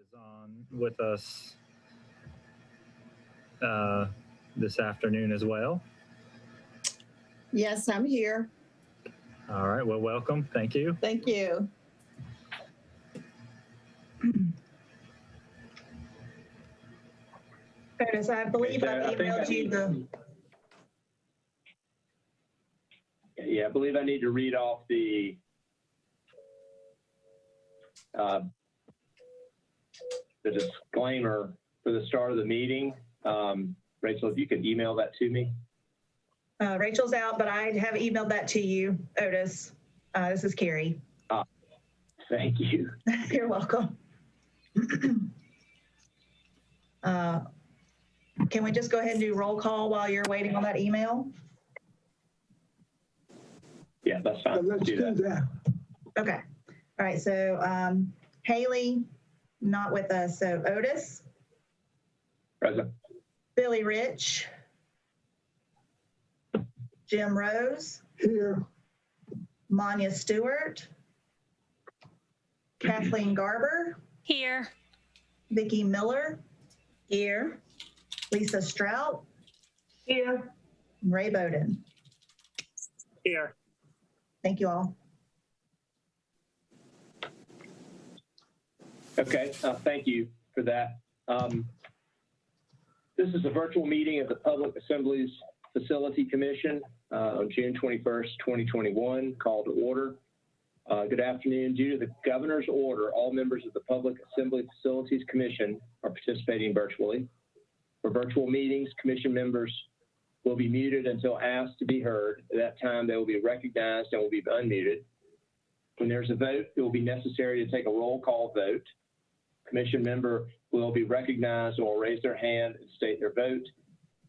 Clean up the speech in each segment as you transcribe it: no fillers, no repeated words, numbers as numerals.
is on with us this afternoon as well. Yes, I'm here. All right, well, welcome. Thank you. Thank you. Curtis, I believe I've emailed you the... Yeah, I believe I need to read off the disclaimer for the start of the meeting. Rachel, if you could email that to me. Rachel's out, but I have emailed that to you, Otis. This is Carrie. Thank you. You're welcome. Can we just go ahead and do roll call while you're waiting on that email? Yeah, that's fine. Let's do that. Okay. All right. So Haley, not with us. So Otis. Present. Billy Rich. Jim Rose. Here. Manya Stewart. Kathleen Garber. Here. Vicki Miller. Here. Lisa Strout. Here. Ray Bowden. Here. Thank you all. Okay, thank you for that. This is a virtual meeting of the Public Assemblies Facility Commission on June 21st, 2021, called to order. Good afternoon. Due to the governor's order, all members of the Public Assembly Facilities Commission are participating virtually. For virtual meetings, commission members will be muted until asked to be heard. At that time, they will be recognized and will be unmuted. When there's a vote, it will be necessary to take a roll call vote. Commission member will be recognized and will raise their hand and state their vote.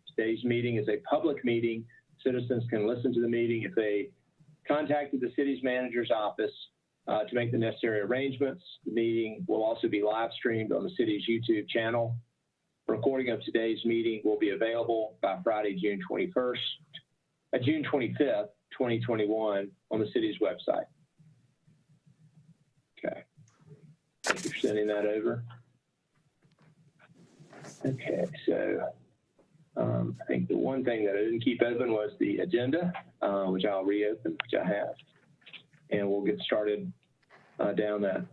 Today's meeting is a public meeting. Citizens can listen to the meeting if they contacted the city's manager's office to make the necessary arrangements. The meeting will also be live streamed on the city's YouTube channel. A recording of today's meeting will be available by Friday, June 25th, June 25th, 2021 on the city's website. Okay. Thank you for sending that over. Okay, so I think the one thing that I didn't keep open was the agenda, which I'll reopen, which I have. And we'll get started down that.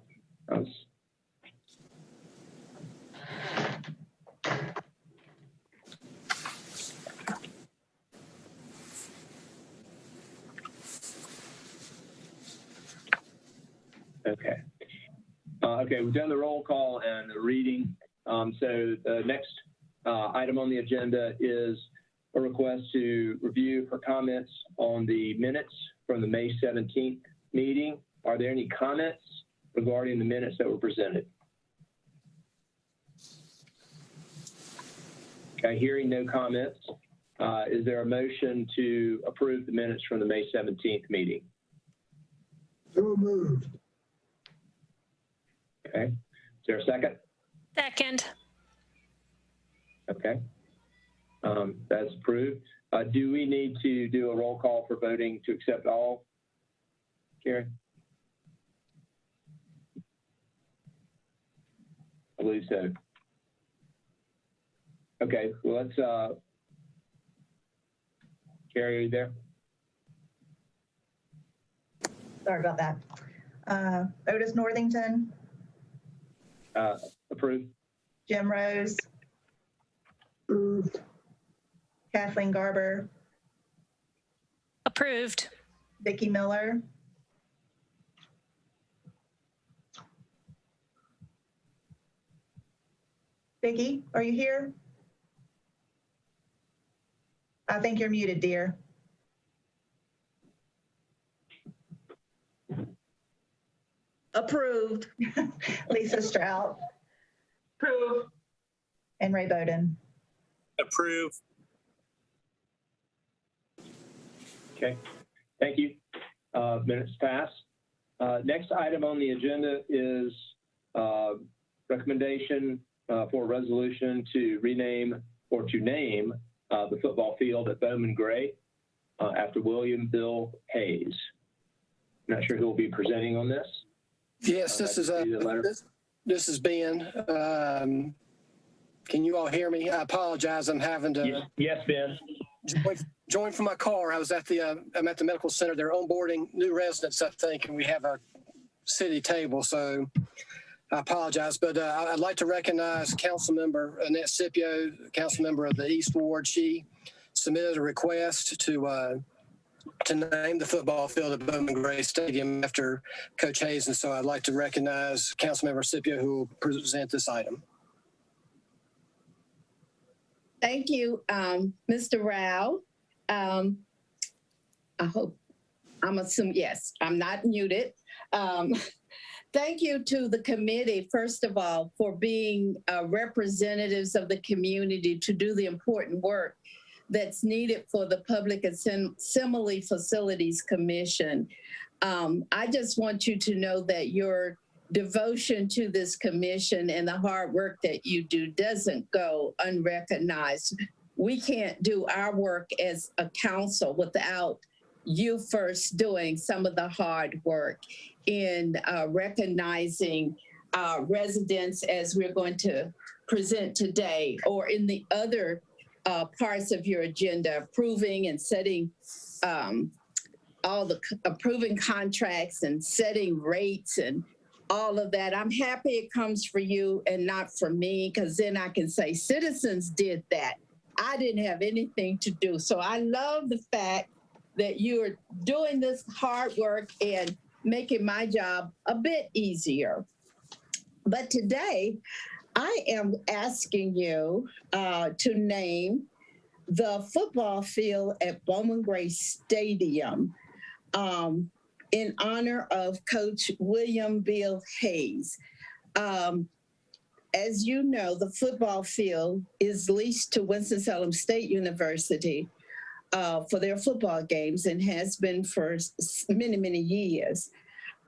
Okay. Okay, we've done the roll call and the reading. So the next item on the agenda is a request to review for comments on the minutes from the May 17th meeting. Are there any comments regarding the minutes that were presented? Okay, hearing no comments, is there a motion to approve the minutes from the May 17th meeting? So moved. Okay, is there a second? Second. Okay, that's approved. Do we need to do a roll call for voting to accept all? Karen? I believe so. Okay, well, let's, Carrie, are you there? Sorry about that. Otis Northington. Approved. Jim Rose. Approved. Kathleen Garber. Approved. Vicki Miller. Vicki, are you here? I think you're muted, dear. Approved. Lisa Strout. Approved. And Ray Bowden. Approve. Okay, thank you. Minutes passed. Next item on the agenda is recommendation for a resolution to rename or to name the football field at Bowman Gray after William Bill Hayes. I'm not sure who will be presenting on this. Yes, this is the letter. This is Ben. Can you all hear me? I apologize. I'm having to Yes, Ben. join from my car. I'm at the medical center. They're onboarding new residents, I think, and we have a city table. So I apologize, but I'd like to recognize Councilmember Annette Scipio, Councilmember of the East Ward. She submitted a request to name the football field at Bowman Gray Stadium after Coach Hayes, and so I'd like to recognize Councilmember Scipio, who will present this item. Thank you, Mr. Rao. I hope, I'm assuming, yes, I'm not muted. Thank you to the committee, first of all, for being representatives of the community to do the important work that's needed for the Public Assembly Facilities Commission. I just want you to know that your devotion to this commission and the hard work that you do doesn't go unrecognized. We can't do our work as a council without you first doing some of the hard work in recognizing residents as we're going to present today, or in the other parts of your agenda, approving and setting approving contracts and setting rates and all of that. I'm happy it comes for you and not for me, because then I can say citizens did that. I didn't have anything to do. So I love the fact that you're doing this hard work and making my job a bit easier. But today, I am asking you to name the football field at Bowman Gray Stadium in honor of Coach William Bill Hayes. As you know, the football field is leased to Winston-Salem State University for their football games and has been for many, many years.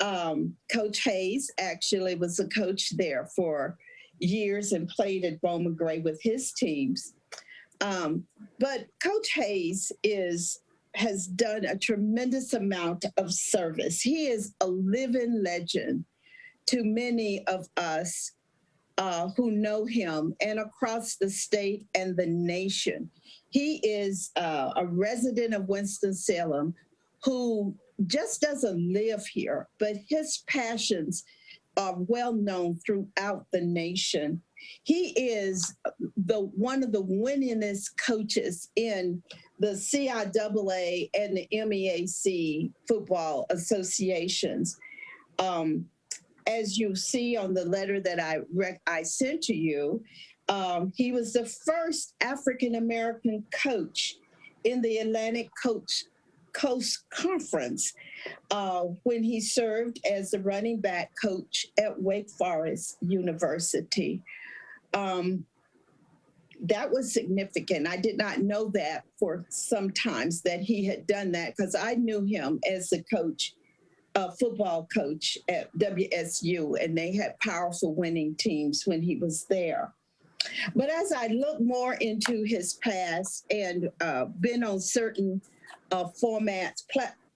Coach Hayes actually was a coach there for years and played at Bowman Gray with his teams. But Coach Hayes has done a tremendous amount of service. He is a living legend to many of us who know him and across the state and the nation. He is a resident of Winston-Salem who just doesn't live here, but his passions are well known throughout the nation. He is one of the winningest coaches in the CIAA and the MEAC football associations. As you see on the letter that I sent to you, he was the first African-American coach in the Atlantic Coast Conference when he served as the running back coach at Wake Forest University. That was significant. I did not know that for some times that he had done that, because I knew him as the coach, football coach at WSU, and they had powerful winning teams when he was there. But as I look more into his past and been on certain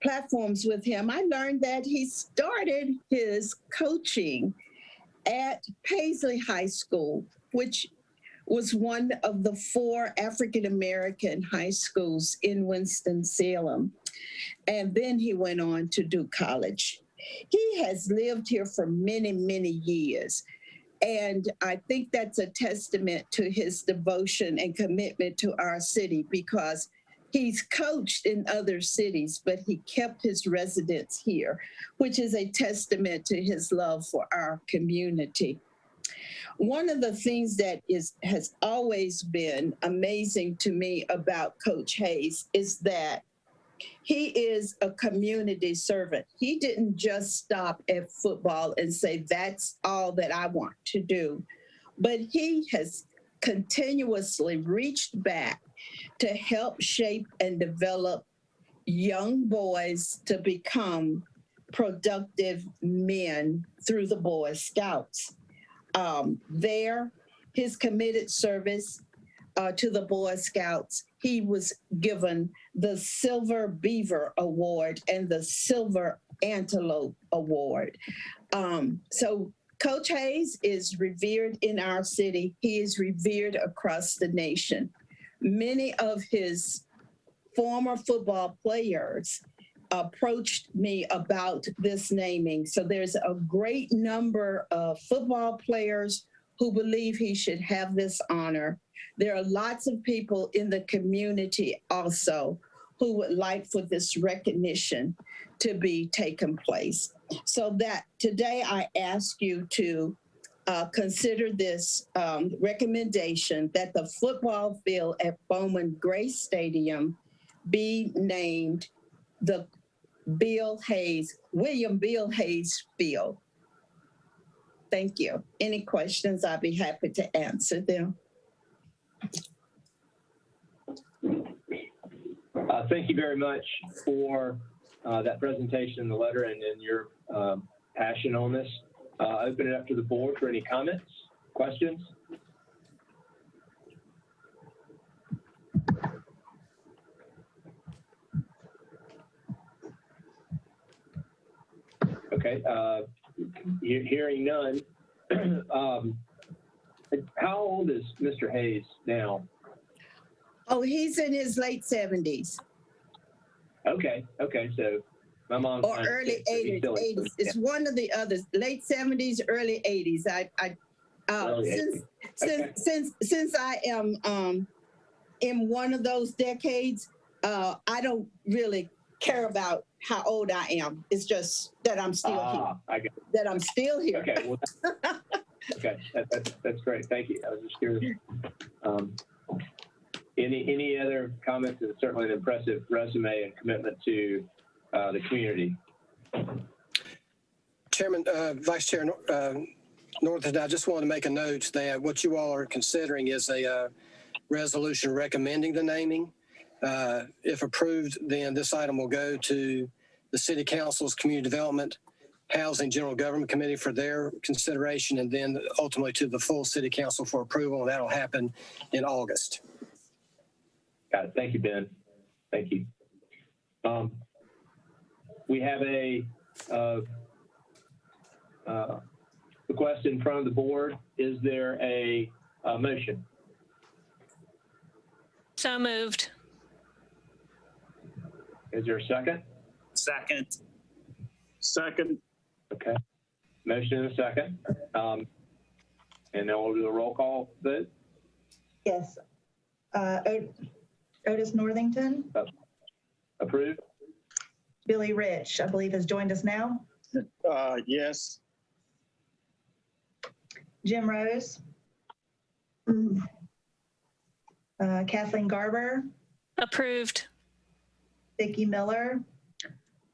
platforms with him, I learned that he started his coaching at Paisley High School, which was one of the 4 African-American high schools in Winston-Salem. And then he went on to do college. He has lived here for many, many years. And I think that's a testament to his devotion and commitment to our city, because he's coached in other cities, but he kept his residence here, which is a testament to his love for our community. One of the things that has always been amazing to me about Coach Hayes is that he is a community servant. He didn't just stop at football and say, that's all that I want to do, but he has continuously reached back to help shape and develop young boys to become productive men through the Boy Scouts. His committed service to the Boy Scouts, he was given the Silver Beaver Award and the Silver Antelope Award. So Coach Hayes is revered in our city. He is revered across the nation. Many of his former football players approached me about this naming. So there's a great number of football players who believe he should have this honor. There are lots of people in the community also who would like for this recognition to be taken place. So that today I ask you to consider this recommendation that the football field at Bowman Gray Stadium be named the William Bill Hayes Field. Thank you. Any questions? I'd be happy to answer them. Thank you very much for that presentation, the letter, and your passion on this. Open it up to the board for any comments, questions. Okay, hearing none. How old is Mr. Hayes now? Oh, he's in his late 70s. Okay, so my mom's or early 80s. It's one of the others. Late 70s, early 80s. Since I am in one of those decades, I don't really care about how old I am. It's just that I'm still here. That I'm still here. Okay, well, okay, that's great. Thank you. I was just curious. Any other comments? It's certainly an impressive resume and commitment to the community. Chairman, Vice Chair Northern, I just want to make a note that what you all are considering is a resolution recommending the naming. If approved, then this item will go to the City Council's Community Development, Housing, General Government Committee for their consideration, and then ultimately to the full City Council for approval. And that'll happen in August. Got it. Thank you, Ben. Thank you. We have a request in front of the board. Is there a motion? So moved. Is there a second? Second. Second. Okay. Motion and a second. And then we'll do a roll call vote. Yes. Otis Northington. Approved? Billy Rich, I believe, has joined us now. Yes. Jim Rose. Kathleen Garber. Approved. Vicki Miller.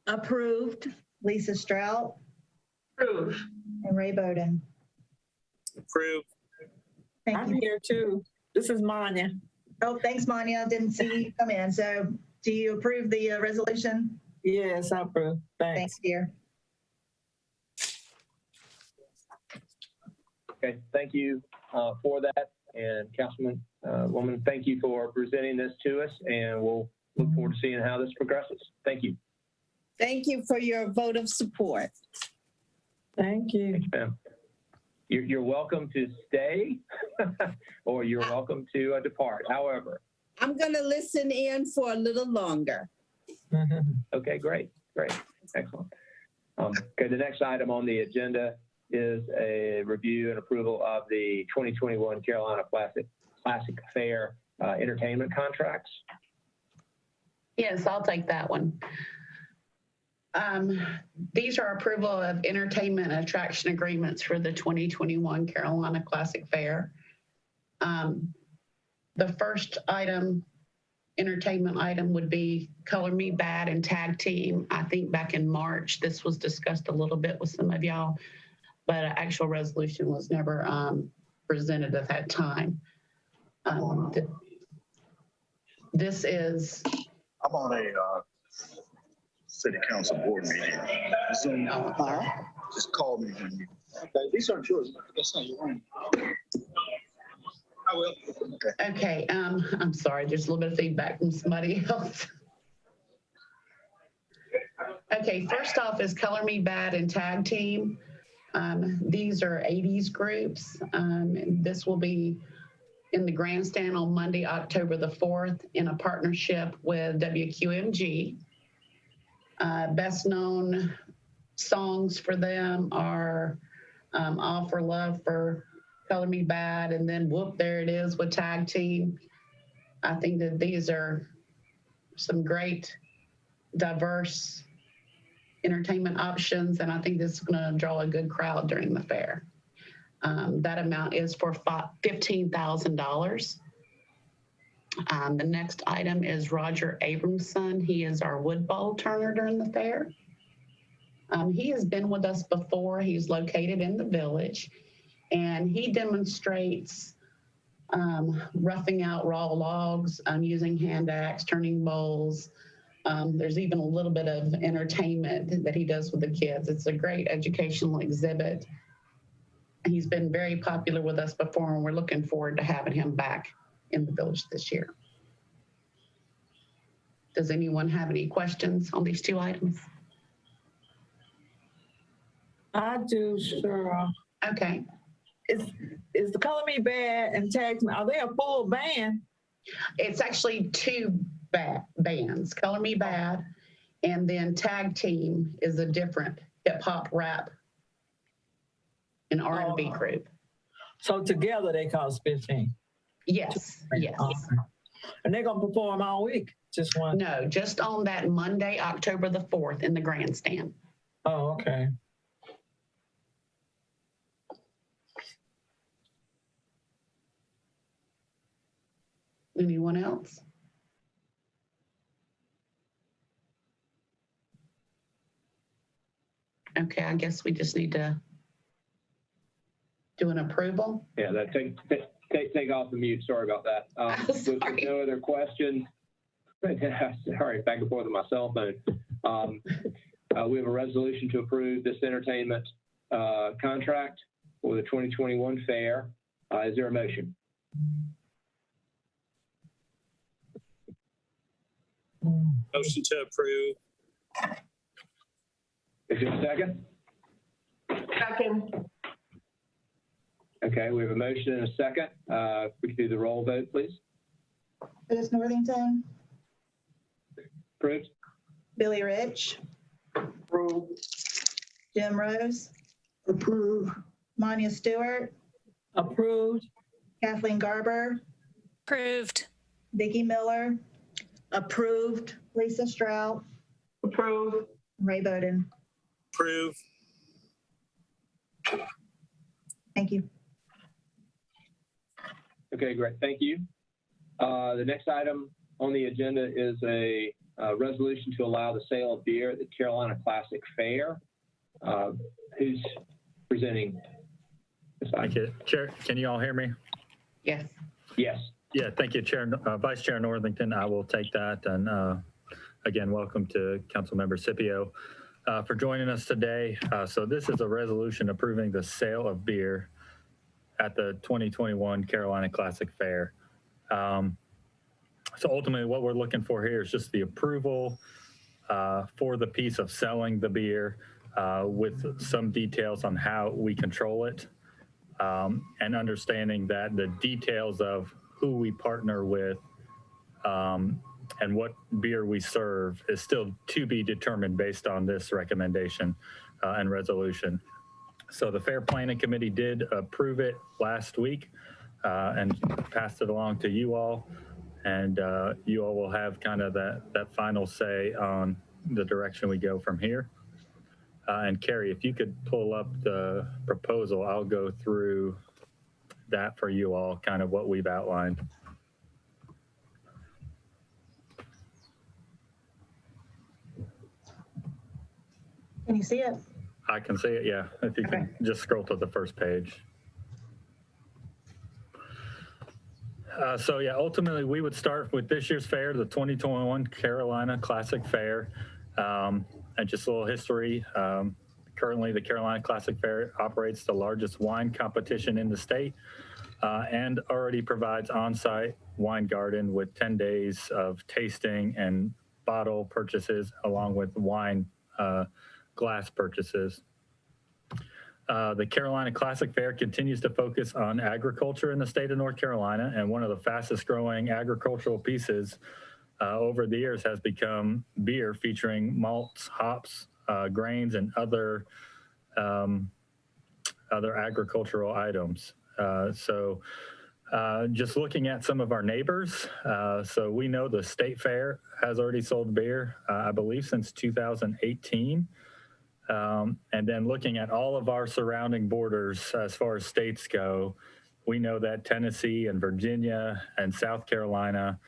Approved. Lisa Strout. Approved. And Ray Bowden. Approved. Thank I'm you. here too. This is Manya. Oh, thanks, Manya. Didn't see you come in. So do you approve the resolution? Yes, I approve. Thanks, Thanks. dear. Okay. Thank you for that. And Councilman Woman, thank you for presenting this to us, and we'll look forward to seeing how this progresses. Thank you. Thank you for your vote of support. Thank you. Thanks, ma'am. You're welcome to stay or you're welcome to depart. However. I'm going to listen in for a little longer. Okay, great. Excellent. Okay, the next item on the agenda is a review and approval of the 2021 Carolina Classic Fair entertainment contracts. Yes, I'll take that one. These are approval of entertainment and attraction agreements for the 2021 Carolina Classic Fair. The first item, entertainment item, would be Color Me Bad and Tag Team. I think back in March, this was discussed a little bit with some of y'all, but an actual resolution was never presented at that time. This is... I'm on a city council board meeting. Zoom. Just call me when you. Okay, these aren't yours. That's not your own. I will. Okay. I'm sorry. There's a little bit of feedback from somebody else. Okay. First off is Color Me Bad and Tag Team. These are 80s groups. This will be in the grandstand on Monday, October the 4th, in a partnership with WQMG. Best known songs for them are All for Love for Color Me Bad, and then Whoop, There It Is with Tag Team. I think that these are some great, diverse entertainment options, and I think this is going to draw a good crowd during the fair. That amount is for $15,000. The next item is Roger Abramson. He is our wood ball turner during the fair. He has been with us before. He's located in the village, and he demonstrates roughing out raw logs, using hand axe, turning bowls. There's even a little bit of entertainment that he does with the kids. It's a great educational exhibit. He's been very popular with us before, and we're looking forward to having him back in the village this year. Does anyone have any questions on these two items? I do, sure. Okay. Is the Color Me Bad and Tag Team, are they a full band? It's actually two bands, Color Me Bad, and then Tag Team is a different hip hop rap and R&B group. So together they cost 15? Yes, yes. Okay. And they're gonna perform all week? Just one? No, just on that Monday, October the 4th in the grandstand. Oh, okay. Anyone else? Okay, I guess we just need to do an approval. Yeah, that take off the mute. Sorry about that. With Sorry. no other questions. Sorry, back and forth with my cell phone. We have a resolution to approve this entertainment contract for the 2021 fair. Is there a motion? Motion to approve. Is there a second? Second. Okay, we have a motion and a second. If we could do the roll vote, please. Phyllis Northington, Approved? Billy Rich, Jim Rose, Approved. Manya Stewart, Approved. Kathleen Garber, Approved. Vicki Miller, Approved. Lisa Strout, Approved. Ray Bowden. Approve. Thank you. Okay, great. Thank you. The next item on the agenda is a resolution to allow the sale of beer at the Carolina Classic Fair. Who's presenting this item? Thank you. Chair, can you all hear me? Yes. Yes. Yeah, thank you, Chair, Vice Chair Northington. I will take that. And again, welcome to Councilmember Scipio for joining us today. So this is a resolution approving the sale of beer at the 2021 Carolina Classic Fair. So ultimately what we're looking for here is just the approval for the piece of selling the beer with some details on how we control it and understanding that the details of who we partner with and what beer we serve is still to be determined based on this recommendation and resolution. So the Fair Planning Committee did approve it last week and passed it along to you all. And you all will have kind of that final say on the direction we go from here. And Carrie, if you could pull up the proposal, I'll go through that for you all, kind of what we've outlined. Can you see it? I can see it, yeah. If you can just scroll to the first page. So yeah, ultimately we would start with this year's fair, the 2021 Carolina Classic Fair. And just a little history. Currently the Carolina Classic Fair operates the largest wine competition in the state and already provides on-site wine garden with 10 days of tasting and bottle purchases along with wine glass purchases. The Carolina Classic Fair continues to focus on agriculture in the state of North Carolina, and one of the fastest growing agricultural pieces over the years has become beer featuring malts, hops, grains, and other agricultural items. Just looking at some of our neighbors, so we know the State Fair has already sold beer, I believe, since 2018. And then looking at all of our surrounding borders as far as states go, we know that Tennessee and Virginia and South Carolina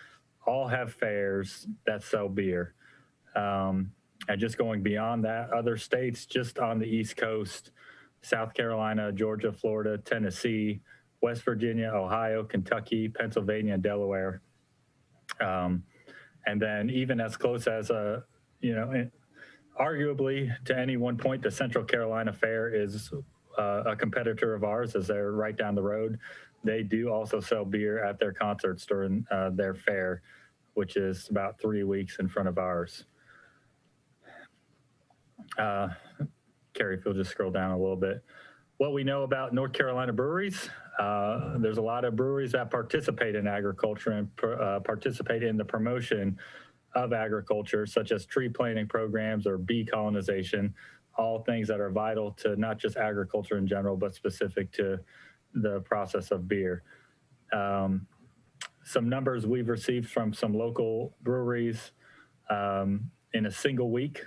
all have fairs that sell beer. And just going beyond that, other states just on the East Coast, South Carolina, Georgia, Florida, Tennessee, West Virginia, Ohio, Kentucky, Pennsylvania, and Delaware. And then even as close as, arguably to any one point, the Central Carolina Fair is a competitor of ours as they're right down the road. They do also sell beer at their concerts during their fair, which is about 3 weeks in front of ours. Carrie, if you'll just scroll down a little bit. What we know about North Carolina breweries, there's a lot of breweries that participate in agriculture and participate in the promotion of agriculture, such as tree planting programs or bee colonization, all things that are vital to not just agriculture in general, but specific to the process of beer. Some numbers we've received from some local breweries in a single week,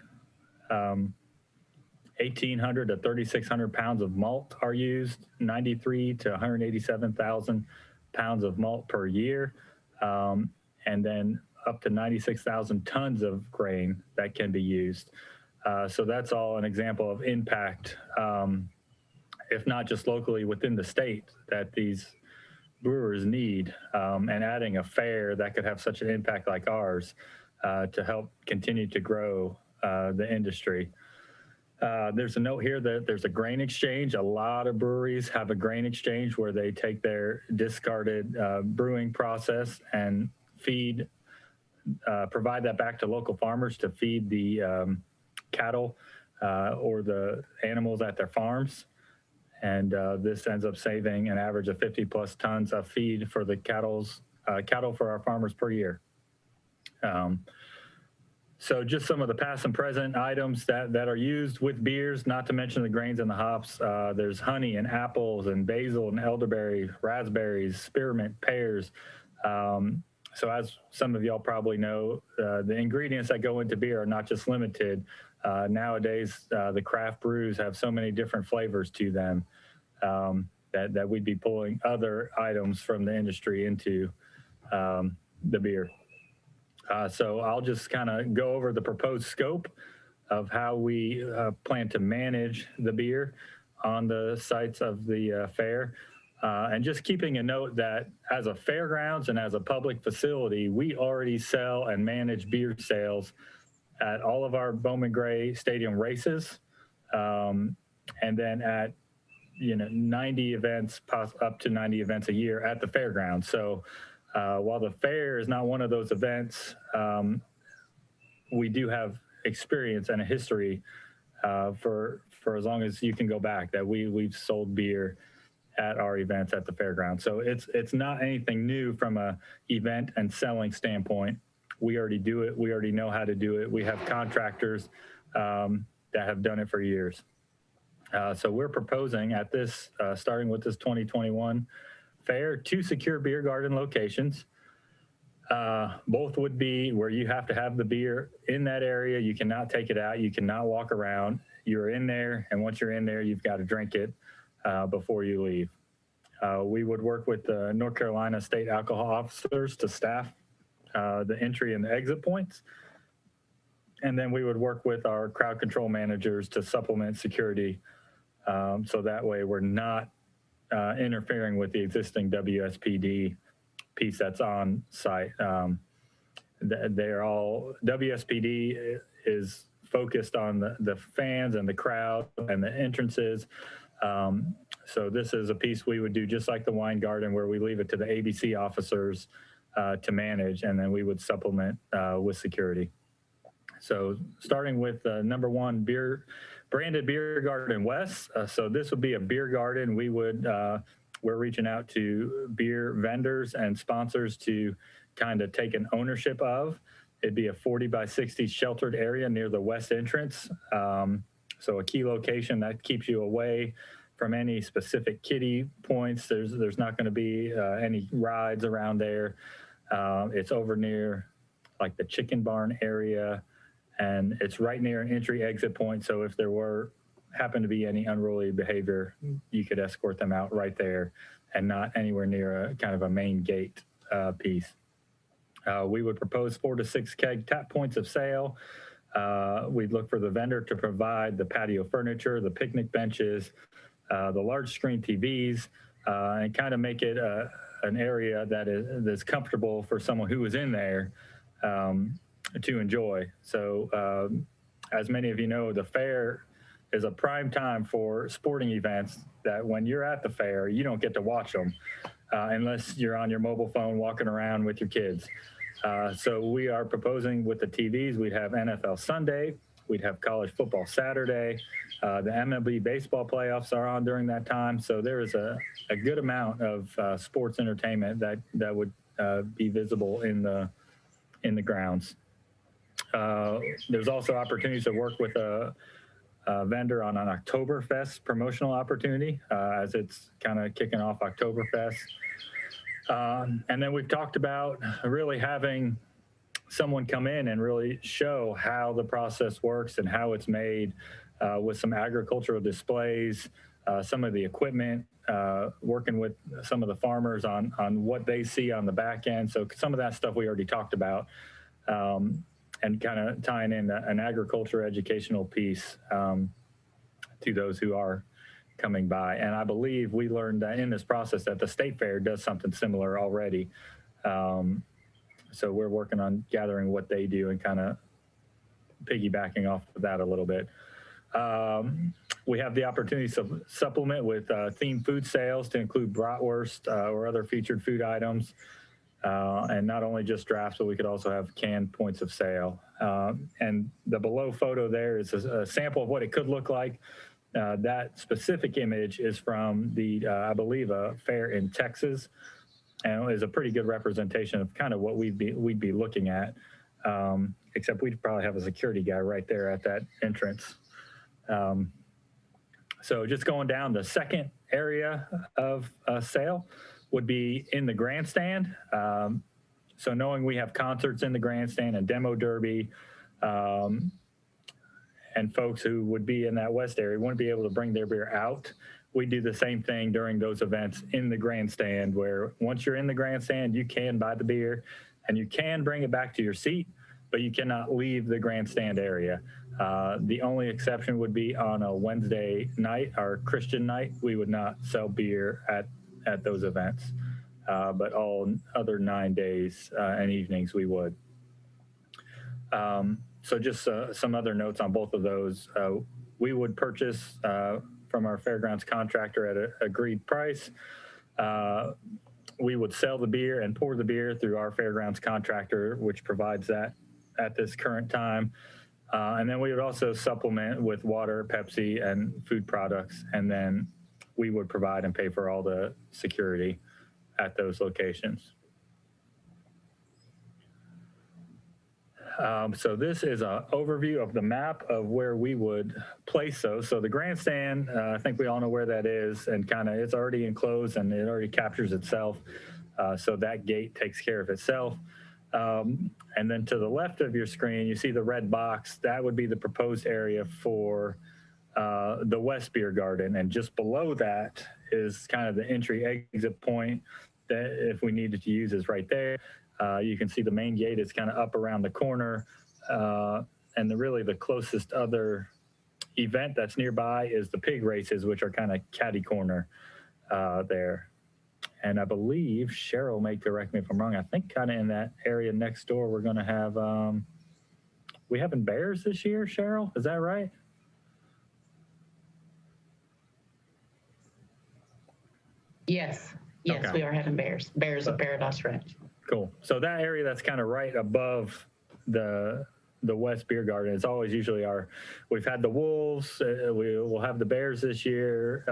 1,800 to 3,600 pounds of malt are used, 93 to 187,000 pounds of malt per year, and then up to 96,000 tons of grain that can be used. So that's all an example of impact, if not just locally within the state, that these brewers need, and adding a fair that could have such an impact like ours to help continue to grow the industry. There's a note here that there's a grain exchange. A lot of breweries have a grain exchange where they take their discarded brewing process and provide that back to local farmers to feed the cattle or the animals at their farms. And this ends up saving an average of 50 plus tons of feed for the cattle for our farmers per year. So just some of the past and present items that are used with beers, not to mention the grains and the hops. There's honey and apples and basil and elderberry, raspberries, spearmint, pears. So as some of y'all probably know, the ingredients that go into beer are not just limited. Nowadays, the craft brews have so many different flavors to them that we'd be pulling other items from the industry into the beer. So I'll just kind of go over the proposed scope of how we plan to manage the beer on the sites of the fair. And just keeping a note that as a fairgrounds and as a public facility, we already sell and manage beer sales at all of our Bowman Gray Stadium races, and then at 90 events, up to 90 events a year at the fairgrounds. So while the fair is not one of those events, we do have experience and a history for as long as you can go back that we've sold beer at our events at the fairground. So it's not anything new from a event and selling standpoint. We already do it. We already know how to do it. We have contractors that have done it for years. So we're proposing at this, starting with this 2021 fair, 2 secure beer garden locations. Both would be where you have to have the beer in that area. You cannot take it out. You cannot walk around. You're in there, and once you're in there, you've got to drink it before you leave. We would work with the North Carolina state alcohol officers to staff the entry and the exit points. And then we would work with our crowd control managers to supplement security. So that way we're not interfering with the existing WSPD piece that's on site. They're all, WSPD is focused on the fans and the crowd and the entrances. So this is a piece we would do just like the wine garden, where we leave it to the ABC officers to manage, and then we would supplement with security. So starting with number one, branded beer garden west. So this would be a beer garden. We're reaching out to beer vendors and sponsors to kind of take an ownership of. It'd be a 40 by 60 sheltered area near the west entrance. So a key location that keeps you away from any specific kiddie points. There's not going to be any rides around there. It's over near like the chicken barn area, and it's right near an entry exit point. So if there happened to be any unruly behavior, you could escort them out right there and not anywhere near a kind of a main gate piece. We would propose 4 to 6 keg tap points of sale. We'd look for the vendor to provide the patio furniture, the picnic benches, the large screen TVs, and kind of make it an area that's comfortable for someone who is in there to enjoy. So as many of you know, the fair is a prime time for sporting events that when you're at the fair, you don't get to watch them unless you're on your mobile phone walking around with your kids. So we are proposing with the TVs, we'd have NFL Sunday, we'd have college football Saturday, the MLB baseball playoffs are on during that time. So there is a good amount of sports entertainment that would be visible in the grounds. There's also opportunities to work with a vendor on an Oktoberfest promotional opportunity as it's kind of kicking off Oktoberfest. And then we've talked about really having someone come in and really show how the process works and how it's made with some agricultural displays, some of the equipment, working with some of the farmers on what they see on the back end. So some of that stuff we already talked about, and kind of tying in an agriculture educational piece to those who are coming by. And I believe we learned in this process that the state fair does something similar already. So we're working on gathering what they do and kind of piggybacking off of that a little bit. We have the opportunity to supplement with themed food sales to include bratwurst or other featured food items. And not only just drafts, but we could also have canned points of sale. And the below photo there is a sample of what it could look like. That specific image is from the, I believe, a fair in Texas, and is a pretty good representation of kind of what we'd be looking at, except we'd probably have a security guy right there at that entrance. So just going down, the second area of sale would be in the grandstand. So knowing we have concerts in the grandstand and demo derby, and folks who would be in that west area wouldn't be able to bring their beer out. We do the same thing during those events in the grandstand, where once you're in the grandstand, you can buy the beer and you can bring it back to your seat, but you cannot leave the grandstand area. The only exception would be on a Wednesday night, our Christian night. We would not sell beer at those events, but all other 9 days and evenings we would. So just some other notes on both of those. We would purchase from our fairgrounds contractor at an agreed price. We would sell the beer and pour the beer through our fairgrounds contractor, which provides that at this current time. And then we would also supplement with water, Pepsi, and food products. And then we would provide and pay for all the security at those locations. So this is an overview of the map of where we would place those. So the grandstand, I think we all know where that is, and kind of it's already enclosed and it already captures itself. So that gate takes care of itself. And then to the left of your screen, you see the red box. That would be the proposed area for the West Beer Garden. And just below that is kind of the entry exit point that if we needed to use is right there. You can see the main gate is kind of up around the corner. And really the closest other event that's nearby is the pig races, which are kind of catty corner there. And I believe Cheryl may correct me if I'm wrong. I think kind of in that area next door, we're going to have, we having bears this year, Cheryl? Is that right? Yes. Yes, Okay. we are having bears. Bears of Paradise Ranch. Cool. So that area that's kind of right above the the West Beer Garden. It's always usually we've had the Wolves, we will have the Bears this year.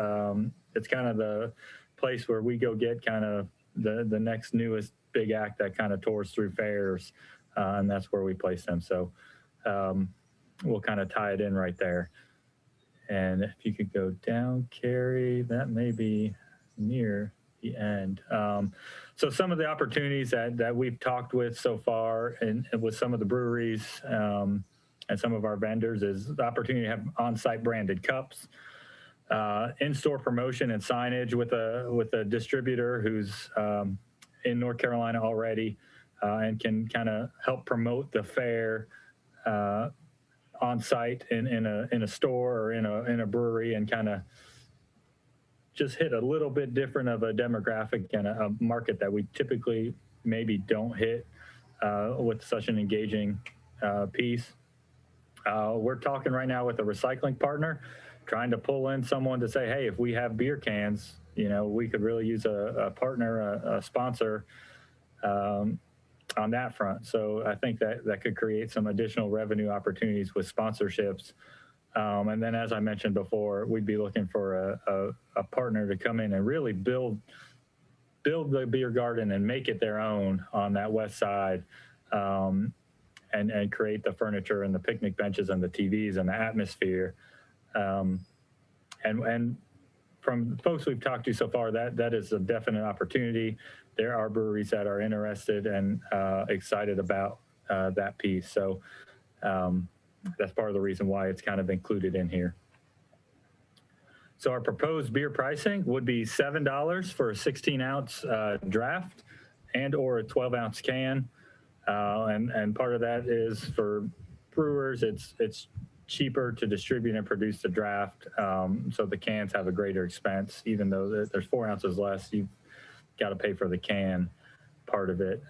It's kind of the place where we go get kind of the next newest big act that kind of tours through fairs, and that's where we place them. So we'll kind of tie it in right there. And if you could go down, Carrie, that may be near the end. So some of the opportunities that we've talked with so far and with some of the breweries and some of our vendors is the opportunity to have on-site branded cups, in-store promotion and signage with a distributor who's in North Carolina already and can kind of help promote the fair on site in a store or in a brewery, and kind of just hit a little bit different of a demographic and a market that we typically maybe don't hit with such an engaging piece. We're talking right now with a recycling partner, trying to pull in someone to say, hey, if we have beer cans, we could really use a partner, a sponsor on that front. So I think that could create some additional revenue opportunities with sponsorships. And then, as I mentioned before, we'd be looking for a partner to come in and really build the beer garden and make it their own on that west side, and create the furniture and the picnic benches and the TVs and the atmosphere. And from folks we've talked to so far, that is a definite opportunity. There are breweries that are interested and excited about that piece. So that's part of the reason why it's kind of included in here. So our proposed beer pricing would be $7 for a 16-ounce draft and or a 12-ounce can. And part of that is for brewers, it's cheaper to distribute and produce the draft. So the cans have a greater expense, even though there's 4 ounces less, you've got to pay for the can part of it.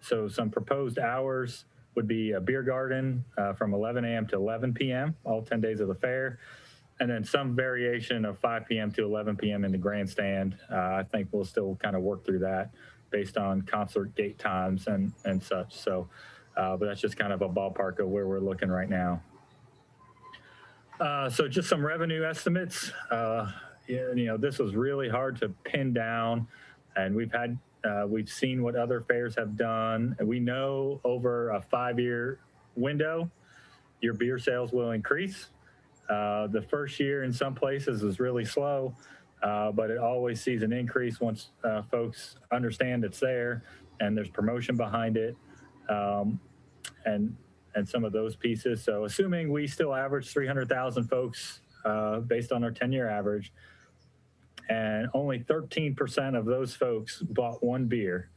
So some proposed hours would be a beer garden from 11 a.m. to 11 p.m., all 10 days of the fair. And then some variation of 5 p.m. to 11 p.m. in the grandstand. I think we'll still kind of work through that based on concert gate times and such. So, but that's just kind of a ballpark of where we're looking right now. So just some revenue estimates. This was really hard to pin down, and we've seen what other fairs have done. And we know over a 5-year window, your beer sales will increase. The first year in some places is really slow, but it always sees an increase once folks understand it's there and there's promotion behind it, and some of those pieces. So assuming we still average 300,000 folks based on our 10-year average, and only 13% of those folks bought one beer,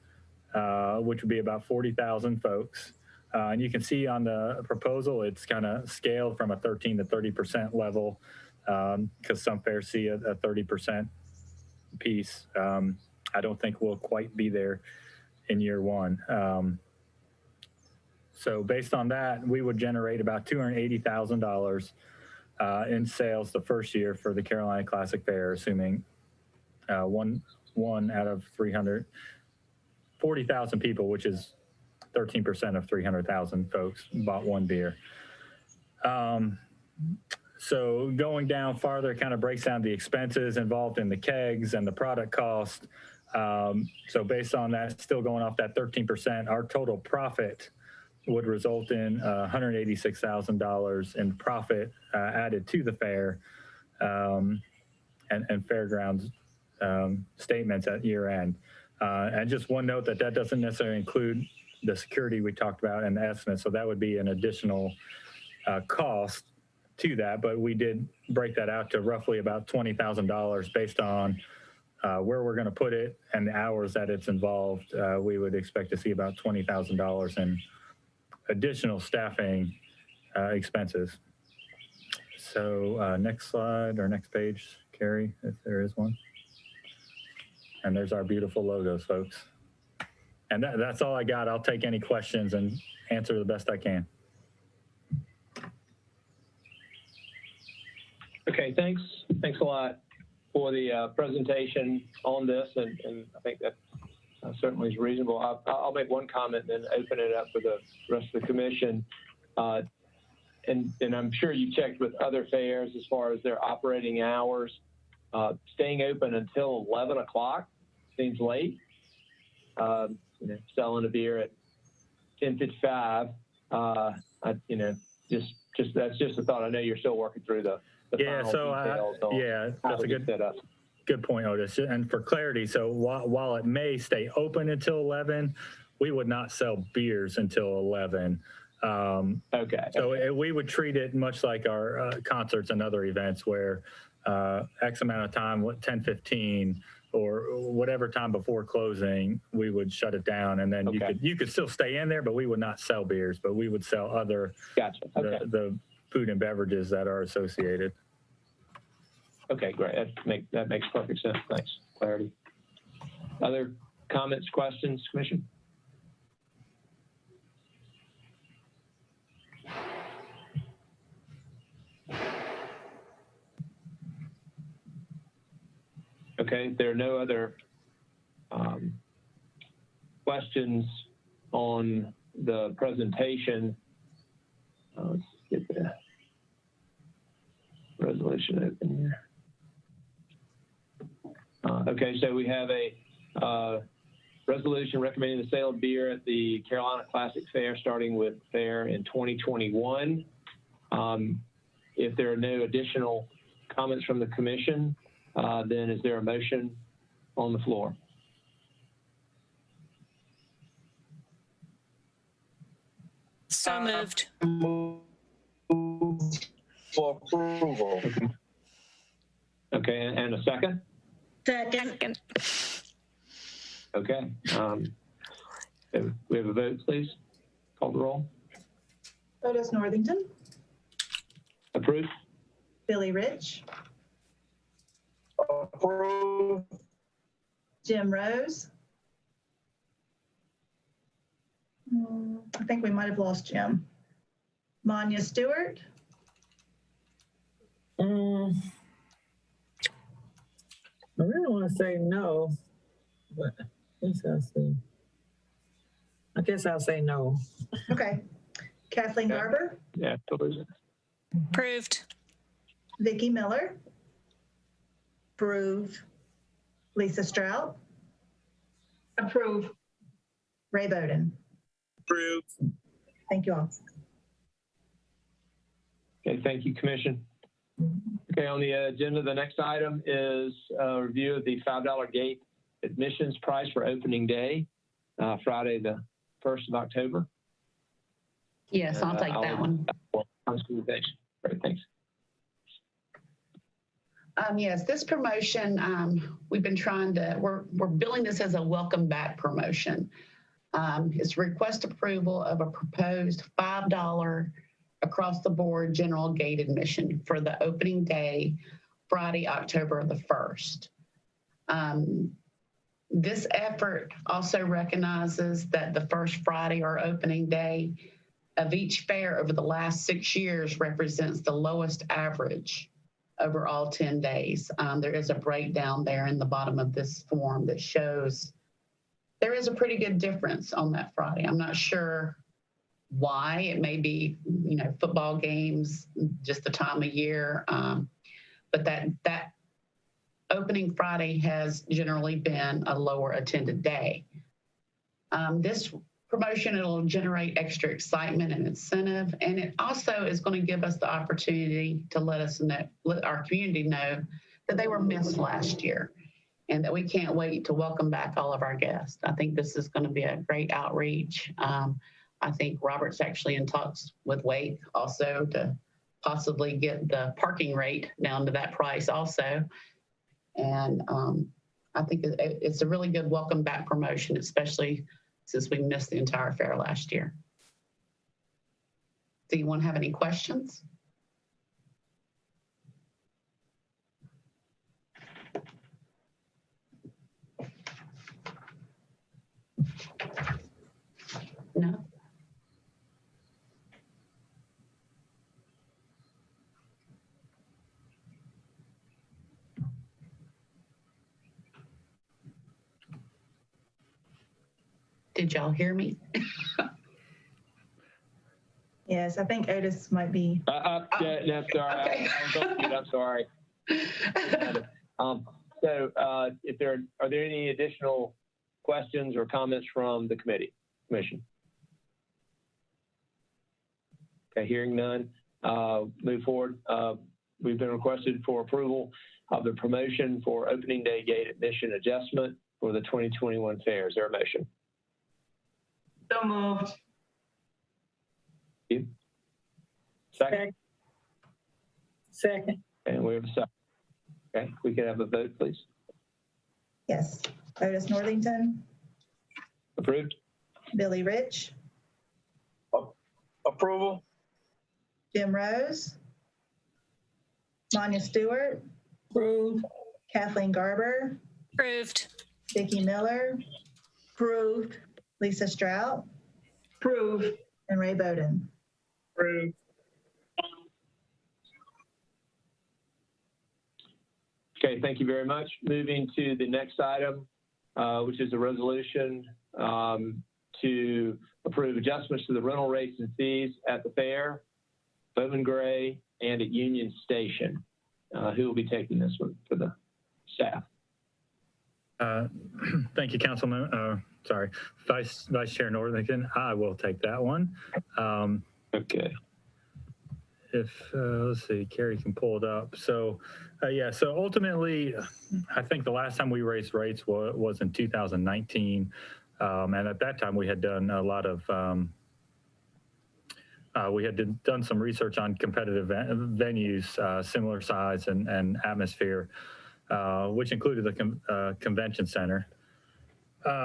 which would be about 40,000 folks. And you can see on the proposal, it's kind of scaled from a 13 to 30% level, because some fairs see a 30% piece. I don't think we'll quite be there in year one. So based on that, we would generate about $280,000 in sales the first year for the Carolina Classic Fair, assuming one out of 340,000 people, which is 13% of 300,000 folks, bought one beer. So going down farther, it kind of breaks down the expenses involved in the kegs and the product cost. So based on that, still going off that 13%, our total profit would result in $186,000 in profit added to the fair, and fairgrounds statements at year end. And just one note that doesn't necessarily include the security we talked about and the estimate. So that would be an additional cost to that, but we did break that out to roughly about $20,000 based on where we're going to put it and the hours that it's involved. We would expect to see about $20,000 in additional staffing expenses. So next slide or next page, Carrie, if there is one. And there's our beautiful logos, folks. And that's all I got. I'll take any questions and answer the best I can. Okay, thanks. Thanks a lot for the presentation on this. And I think that certainly is reasonable. I'll make one comment and then open it up for the rest of the commission. And I'm sure you checked with other fairs as far as their operating hours. Staying open until 11 o'clock seems late. Selling a beer at 10:55. That's just a thought. I know you're still working through the Yeah, final so details on yeah, how that's to a get set up. good point, Otis. And for clarity, so while it may stay open until 11, we would not sell beers until 11. Okay. So we would treat it much like our concerts and other events where X amount of time, 10:15 or whatever time before closing, we would shut it down, and then you could still stay in there, but we would not sell beers, but we would sell other the food and beverages that are associated. Okay, great. That makes perfect sense. Thanks. Clarity. Other comments, questions, Commission? Okay, if there are no other questions on the presentation, let's get the resolution open here. Okay, so we have a resolution recommending the sale of beer at the Carolina Classic Fair, starting with fair in 2021. If there are no additional comments from the commission, then is there a motion on the floor? So moved. For approval. Okay, and a second? Second. Okay. We have a vote, please. Call the roll. Otis Northington, Approved? Billy Rich, Approve. Jim Rose. I think we might have lost Jim. Manya Stewart, I really want to say no, but I guess I'll say no. okay. Kathleen Okay. Garber, Yeah, totally. Approved. Vicki Miller, approve. Lisa Strout, Approve. Ray Bowden. Approve. Thank you all. Okay, thank you, Commission. Okay, on the agenda, the next item is a review of the $5 gate admissions price for opening day, Friday, the 1st of October. Yes, I'll take that one. Great, thanks. Yes, this promotion, we've been trying to, we're billing this as a welcome back promotion. It's request approval of a proposed $5 across the board general gate admission for the opening day, Friday, October the 1st. This effort also recognizes that the first Friday or opening day of each fair over the last 6 years represents the lowest average over all 10 days. There is a breakdown there in the bottom of this form that shows there is a pretty good difference on that Friday. I'm not sure why. It may be, football games, just the time of year. But that opening Friday has generally been a lower attended day. This promotion, it'll generate extra excitement and incentive, and it also is going to give us the opportunity to let our community know that they were missed last year and that we can't wait to welcome back all of our guests. I think this is going to be a great outreach. I think Robert's actually in talks with Wake also to possibly get the parking rate down to that price also. And I think it's a really good welcome back promotion, especially since we missed the entire fair last year. Do you want to have any questions? No? Did y'all hear me? Yes, I think Otis might be. No, sorry. Okay. I was on mute. I'm sorry. Are there any additional questions or comments from the commission? Okay, hearing none, move forward. We've been requested for approval of the promotion for opening day gate admission adjustment for the 2021 fair. Is there a motion? So moved. You? Second? Second. And we have a second. Okay, we can have a vote, please. Yes. Otis Northington, Approved? Billy Rich, Approval? Jim Rose, Manya Stewart, Approved. Kathleen Garber, Approved. Vicki Miller, Approved. Lisa Strout, Approved. and Ray Bowden. Approved. Okay, thank you very much. Moving to the next item, which is a resolution to approve adjustments to the rental rates and fees at the fair, Bowman Gray, and at Union Station. Who will be taking this one for the staff? Thank you, Councilman. Vice Chair Northington. I will take that one. Okay. If let's see, Carrie can pull it up. So, so ultimately, I think the last time we raised rates was in 2019, and at that time we had done a lot of done some research on competitive venues, similar size and atmosphere, which included the convention center.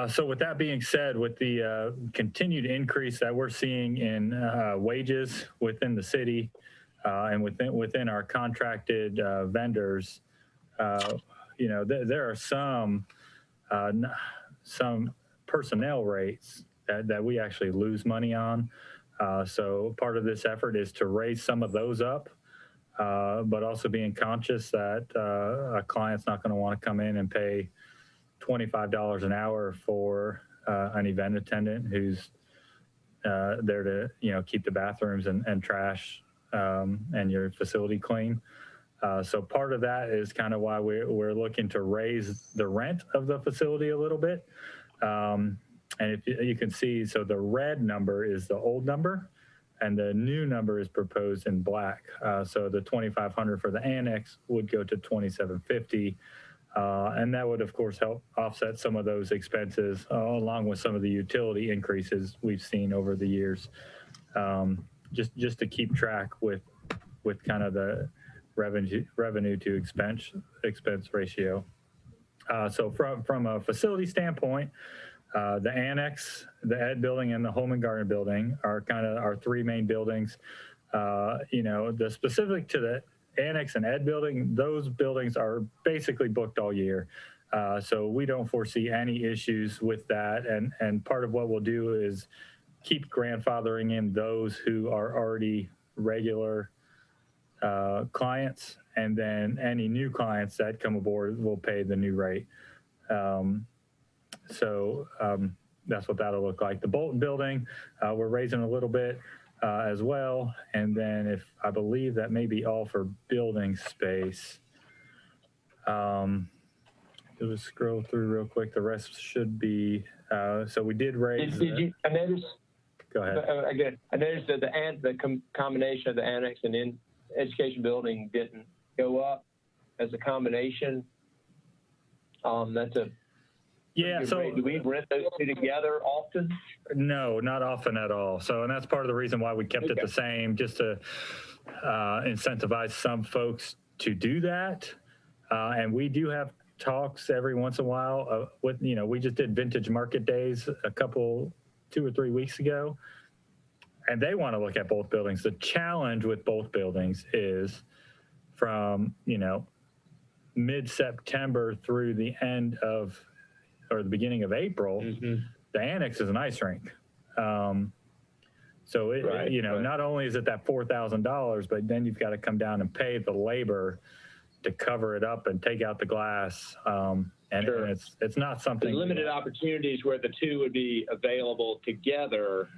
So with that being said, with the continued increase that we're seeing in wages within the city and within our contracted vendors, there are some personnel rates that we actually lose money on. So part of this effort is to raise some of those up, but also being conscious that a client's not going to want to come in and pay $25 an hour for an event attendant who's there to keep the bathrooms and trash and your facility clean. So part of that is kind of why we're looking to raise the rent of the facility a little bit. And if you can see, so the red number is the old number and the new number is proposed in black. So the $2,500 for the annex would go to $2,750. And that would, of course, help offset some of those expenses along with some of the utility increases we've seen over the years, just to keep track with kind of the revenue to expense ratio. So from a facility standpoint, the annex, the Ed building, and the Home and Garden building are kind of our three main buildings. The specific to the annex and Ed building, those buildings are basically booked all year. So we don't foresee any issues with that. And part of what we'll do is keep grandfathering in those who are already regular clients, and then any new clients that come aboard will pay the new rate. So that's what that'll look like. The Bolton building, we're raising a little bit as well. And then I believe that may be all for building space. Just scroll through real quick. The rest should be, so we did raise. I noticed. Go ahead. Again, I noticed that the combination of the annex and education building didn't go up as a combination. That's a so rate. Do we rent those two together often? No, not often at all. So, and that's part of the reason why we kept it the same, just to incentivize some folks to do that. And we do have talks every once in a while with, we just did vintage market days 2 or 3 weeks ago, and they want to look at both buildings. The challenge with both buildings is from, mid-September through the end of, or the beginning of April, the annex is an ice rink. So, not only is it that $4,000, but then you've got to come down and pay the labor to cover it up and take out the glass. And, Sure. and it's not something. There's limited opportunities where the two would be available together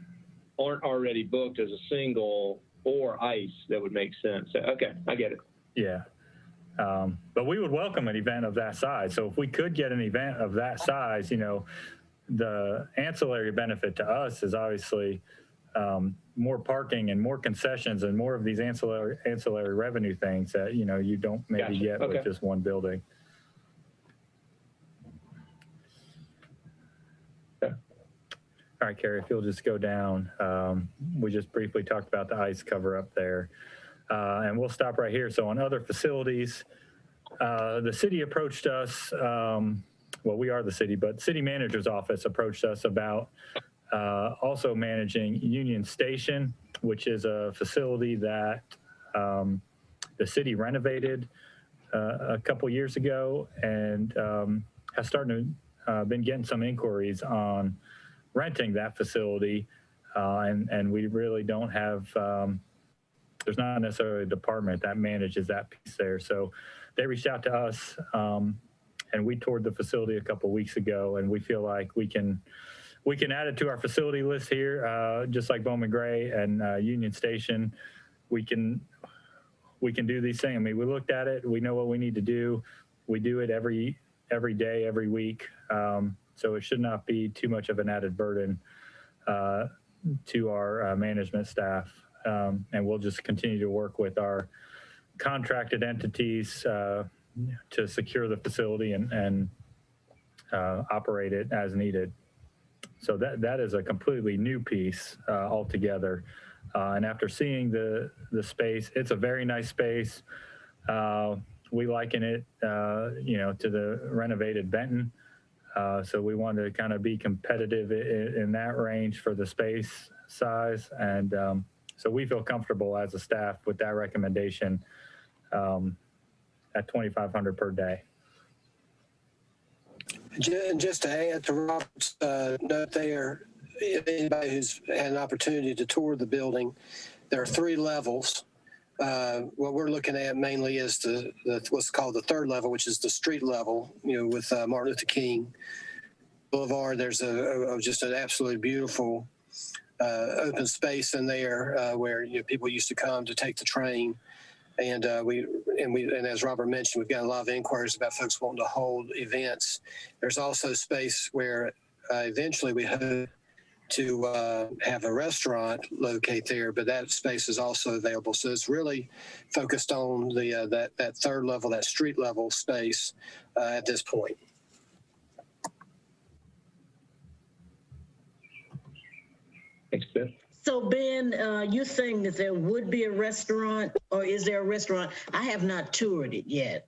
aren't already booked as a single or ice that would make sense. So, okay, I get it. Yeah. But we would welcome an event of that size. So if we could get an event of that size, the ancillary benefit to us is obviously more parking and more concessions and more of these ancillary revenue things that, you don't maybe Gotcha. get Okay. with just one building. Okay. All right, Carrie, if you'll just go down. We just briefly talked about the ice cover up there. And we'll stop right here. So on other facilities, the city approached us, well, we are the city, but city manager's office approached us about also managing Union Station, which is a facility that the city renovated a couple years ago and has been getting some inquiries on renting that facility. And we really don't have, there's not necessarily a department that manages that piece there. So they reached out to us and we toured the facility a couple weeks ago, and we feel like we can add it to our facility list here, just like Bowman Gray and Union Station. We can do these things. I mean, we looked at it. We know what we need to do. We do it every day, every week. So it should not be too much of an added burden to our management staff. And we'll just continue to work with our contracted entities to secure the facility and operate it as needed. So that is a completely new piece altogether. And after seeing the space, it's a very nice space. We liken it, to the renovated Benton. So we wanted to kind of be competitive in that range for the space size. And so we feel comfortable as a staff with that recommendation at $2,500 per day. And just to add to Robert's note there, anybody who's had an opportunity to tour the building, there are 3 levels. What we're looking at mainly is what's called the 3rd level, which is the street level, with Martin Luther King Boulevard. There's just an absolutely beautiful open space in there where people used to come to take the train. And as Robert mentioned, we've got a lot of inquiries about folks wanting to hold events. There's also space where eventually we hope to have a restaurant locate there, but that space is also available. So it's really focused on that 3rd level, that street level space at this point. Thanks, Ben. So Ben, you're saying that there would be a restaurant, or is there a restaurant? I have not toured it yet.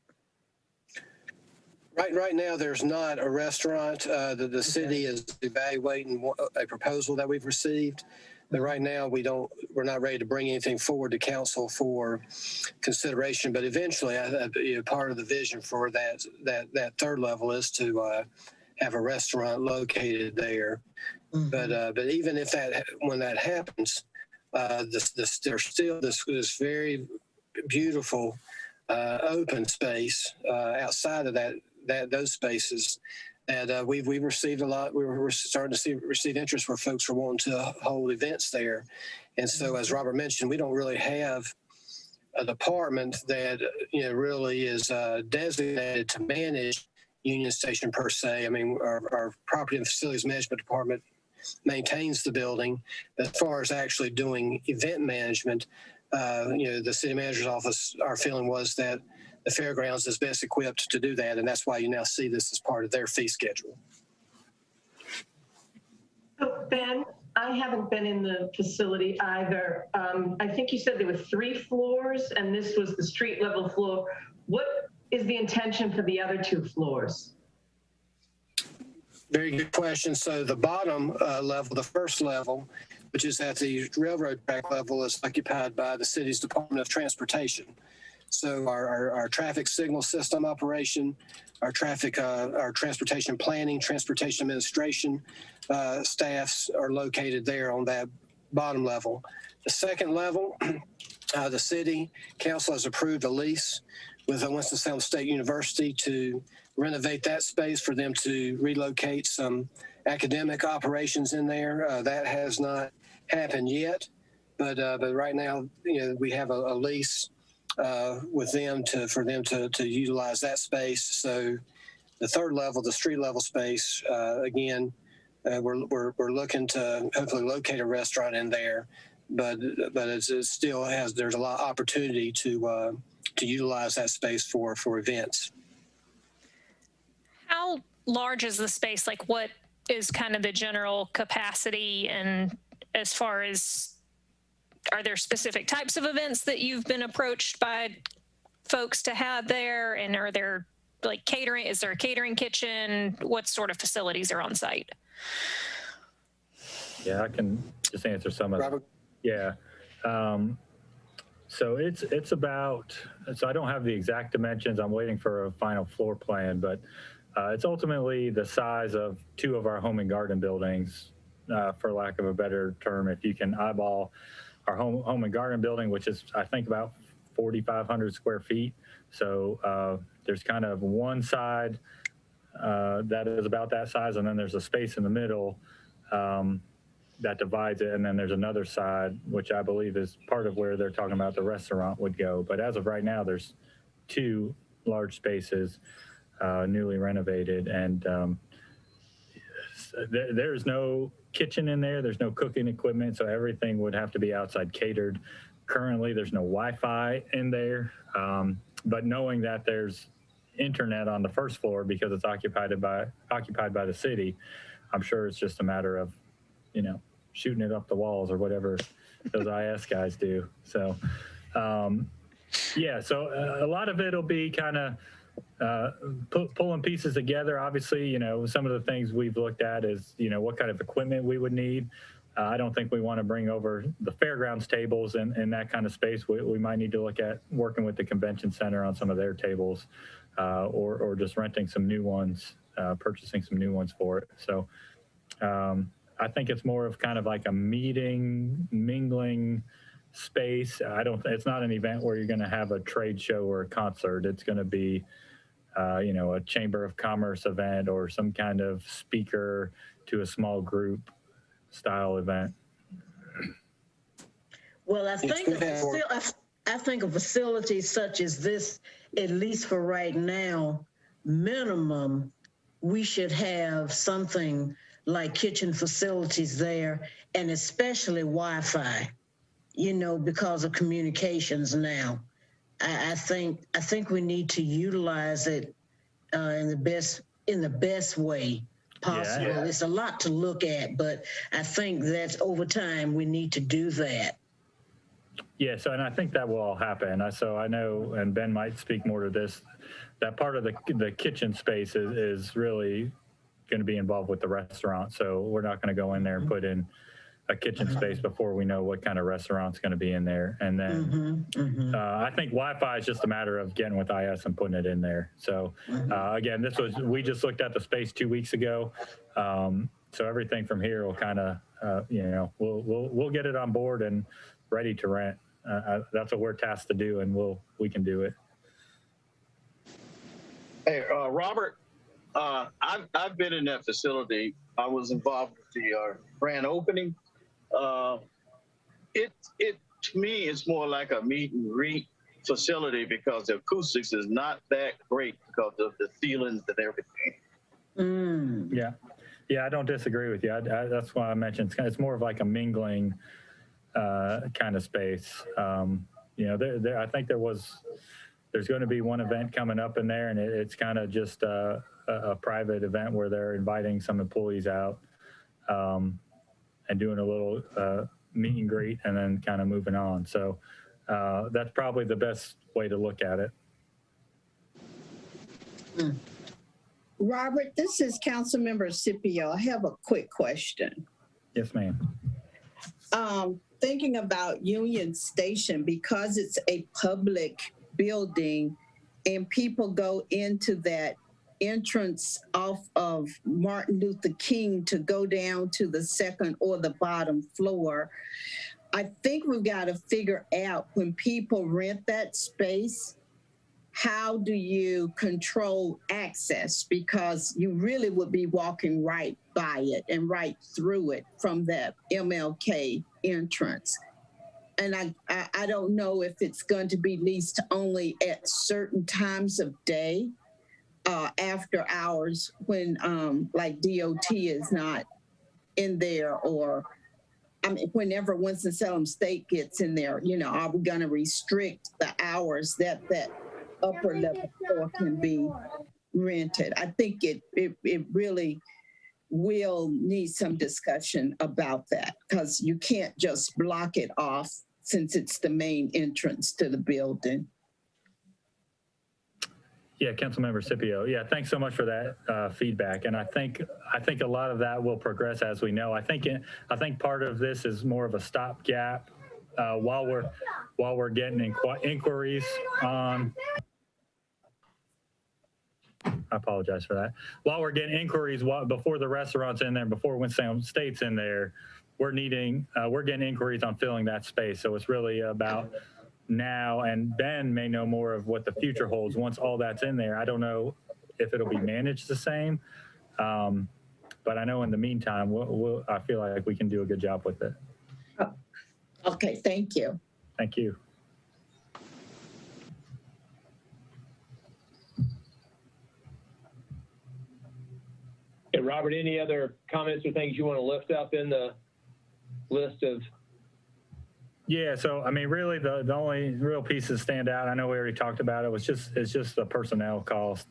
Right now, there's not a restaurant. The city is evaluating a proposal that we've received. But right now, we're not ready to bring anything forward to council for consideration. But eventually, part of the vision for that 3rd level is to have a restaurant located there. Mm-hmm. But even if when that happens, there's still this very beautiful open space outside of those spaces that we've received a lot. We're starting to receive interest where folks are wanting to hold events there. And so, as Robert mentioned, we don't really have a department that really is designated to manage Union Station per se. I mean, our property and facilities management department maintains the building. As far as actually doing event management, the city manager's office, our feeling was that the fairgrounds is best equipped to do that, and that's why you now see this as part of their fee schedule. So Ben, I haven't been in the facility either. I think you said there were 3 floors, and this was the street level floor. What is the intention for the other 2 floors? Very good question. So the bottom level, the 1st level, which is at the railroad track level, is occupied by the city's Department of Transportation. So our traffic signal system operation, our transportation planning, transportation administration staffs are located there on that bottom level. The 2nd level, the city council has approved a lease with Winston-Salem State University to renovate that space for them to relocate some academic operations in there. That has not happened yet, but right now, we have a lease with them for them to utilize that space. So the third level, the street level space, again, we're looking to hopefully locate a restaurant in there, but it still there's a lot of opportunity to utilize that space for events. How large is the space? Like, what is kind of the general capacity? And as far as, are there specific types of events that you've been approached by folks to have there? And are there like catering? Is there a catering kitchen? What sort of facilities are on site? Yeah, I can just answer some of Robert? Yeah. So it's about, so I don't have the exact dimensions. I'm waiting for a final floor plan, but it's ultimately the size of 2 of our home and garden buildings, for lack of a better term. If you can eyeball our home and garden building, which is, I think, about 4,500 square feet. So there's kind of one side that is about that size, and then there's a space in the middle that divides it, and then there's another side, which I believe is part of where they're talking about the restaurant would go. But as of right now, there's 2 large spaces, newly renovated, and there's no kitchen in there. There's no cooking equipment, so everything would have to be outside catered. Currently, there's no Wi-Fi in there, but knowing that there's internet on the first floor because it's occupied by the city, I'm sure it's just a matter of, shooting it up the walls or whatever those IS guys do. So, yeah, so a lot of it will be kind of pulling pieces together. Obviously, some of the things we've looked at is, what kind of equipment we would need. I don't think we want to bring over the fairgrounds tables and that kind of space. We might need to look at working with the convention center on some of their tables, or just renting some new ones, purchasing some new ones for it. So, I think it's more of kind of like a mingling space. It's not an event where you're going to have a trade show or a concert. It's going to be, a Chamber of Commerce event or some kind of speaker to a small group style event. Well, I think a facility such as this, at least for right now, minimum, we should have something like kitchen facilities there, and especially Wi-Fi, because of communications now. I think we need to utilize it in the best way possible. Yeah. It's a lot to look at, but I think that over time we need to do that. Yeah, and I think that will all happen. So I know, and Ben might speak more to this, that part of the kitchen space is really going to be involved with the restaurant. So we're not going to go in there and put in a kitchen space before we know what kind of restaurant's going to be in there. And then I think Wi-Fi is just a matter of getting with IS and putting it in there. So again, we just looked at the space 2 weeks ago. So everything from here will kind of, we'll get it on board and ready to rent. That's what we're tasked to do, and we can do it. Hey, Robert, I've been in that facility. I was involved with the grand opening. It to me, it's more like a meet and greet facility because the acoustics is not that great because of the ceilings and everything. Yeah, I don't disagree with you. That's why I mentioned it's more of like a mingling kind of space. I think there's going to be one event coming up in there, and it's kind of just a private event where they're inviting some employees out and doing a little meet and greet and then kind of moving on. So that's probably the best way to look at it. Robert, this is Councilmember Scipio. I have a quick question. Yes, ma'am. Thinking about Union Station, because it's a public building and people go into that entrance off of Martin Luther King to go down to the second or the bottom floor, I think we've got to figure out when people rent that space, how do you control access? Because you really would be walking right by it and right through it from the MLK entrance. And I don't know if it's going to be leased only at certain times of day, after hours when like DOT is not in there, or I mean, whenever Winston-Salem State gets in there, you know, are we going to restrict the hours that upper level floor can be rented? I think it really will need some discussion about that, because you can't just block it off since it's the main entrance to the building. Yeah, Councilmember Scipio. Yeah, thanks so much for that feedback. And I think a lot of that will progress as we know. I think part of this is more of a stopgap while we're getting inquiries on. I apologize for that. While we're getting inquiries, before the restaurant's in there, before Winston-Salem State's in there, we're getting inquiries on filling that space. So it's really about now, and Ben may know more of what the future holds once all that's in there. I don't know if it'll be managed the same, but I know in the meantime, I feel like we can do a good job with it. Okay, thank you. Thank you. Hey, Robert, any other comments or things you want to lift up in the list of? Yeah, so I mean, really, the only real pieces stand out. I know we already talked about it. It's just the personnel cost,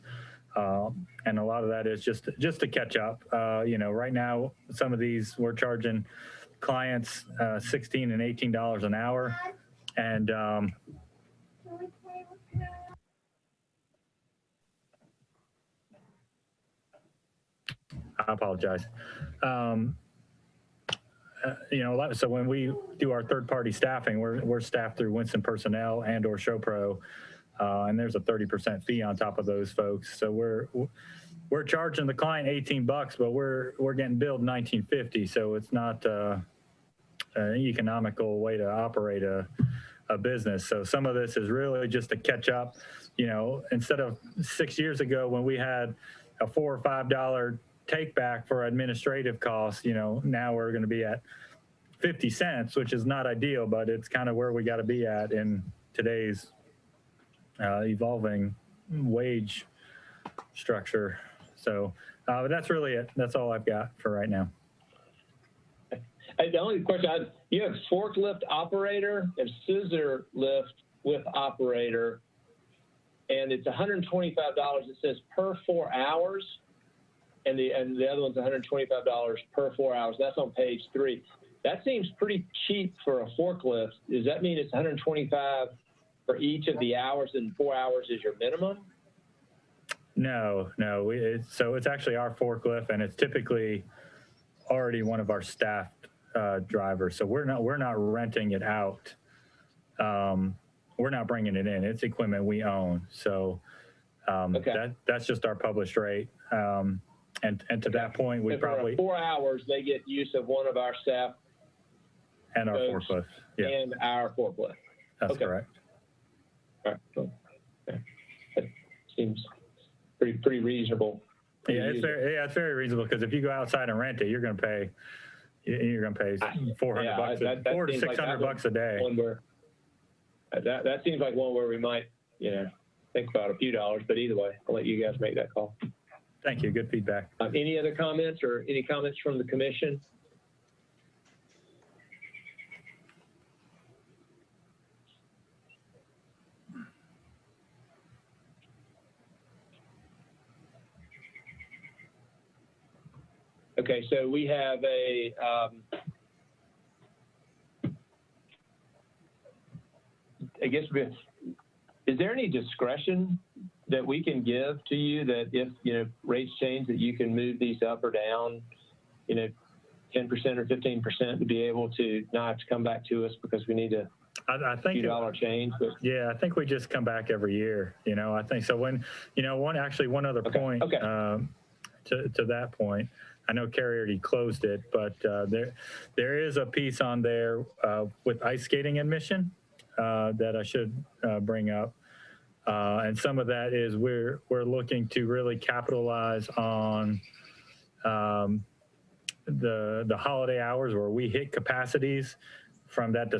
and a lot of that is just to catch up. You know, right now, some of these we're charging clients $16 and $18 an hour, and I apologize. You know, so when we do our third-party staffing, we're staffed through Winston Personnel and or ShowPro, and there's a 30% fee on top of those folks. So we're charging the client $18, but we're getting billed $19.50. So it's not an economical way to operate a business. So some of this is really just to catch up. You know, instead of 6 years ago when we had a $4 or $5 take back for administrative costs, you know, now we're going to be at 50 cents, which is not ideal, but it's kind of where we got to be at in today's evolving wage structure. So but that's really it. That's all I've got for right now. The only question, you have forklift operator and scissor lift with operator, and it's $125. It says per 4 hours. And the other one's $125 per 4 hours. That's on page 3. That seems pretty cheap for a forklift. Does that mean it's $125 for each of the hours and 4 hours is your minimum? No. So it's actually our forklift, and it's typically already one of our staffed drivers. So we're not renting it out. We're not bringing it in. It's equipment we own. So okay. That's just our published rate. And to that point, we probably 4 hours they get use of one of our staff and our forklift. Yeah. And our forklift. That's correct. All right. Cool. Okay. That seems pretty reasonable. Yeah, it's very reasonable, because if you go outside and rent it, you're going to pay $400 $400 to $600 a day. That seems like one where we might, you know, think about a few dollars, but either way, I'll let you guys make that call. Thank you. Good feedback. Any other comments or any comments from the commission? Okay, so we have I guess, is there any discretion that we can give to you that if, you know, rates change, that you can move these up or down, you know, 10% or 15% to be able to not have to come back to us because we need a few dollar change? But yeah, I think we just come back every year. You know, I think so. When, you know, one other point to that point, I know Carrie already closed it, but there is a piece on there with ice skating admission that I should bring up. And some of that is we're looking to really capitalize on the holiday hours where we hit capacities from that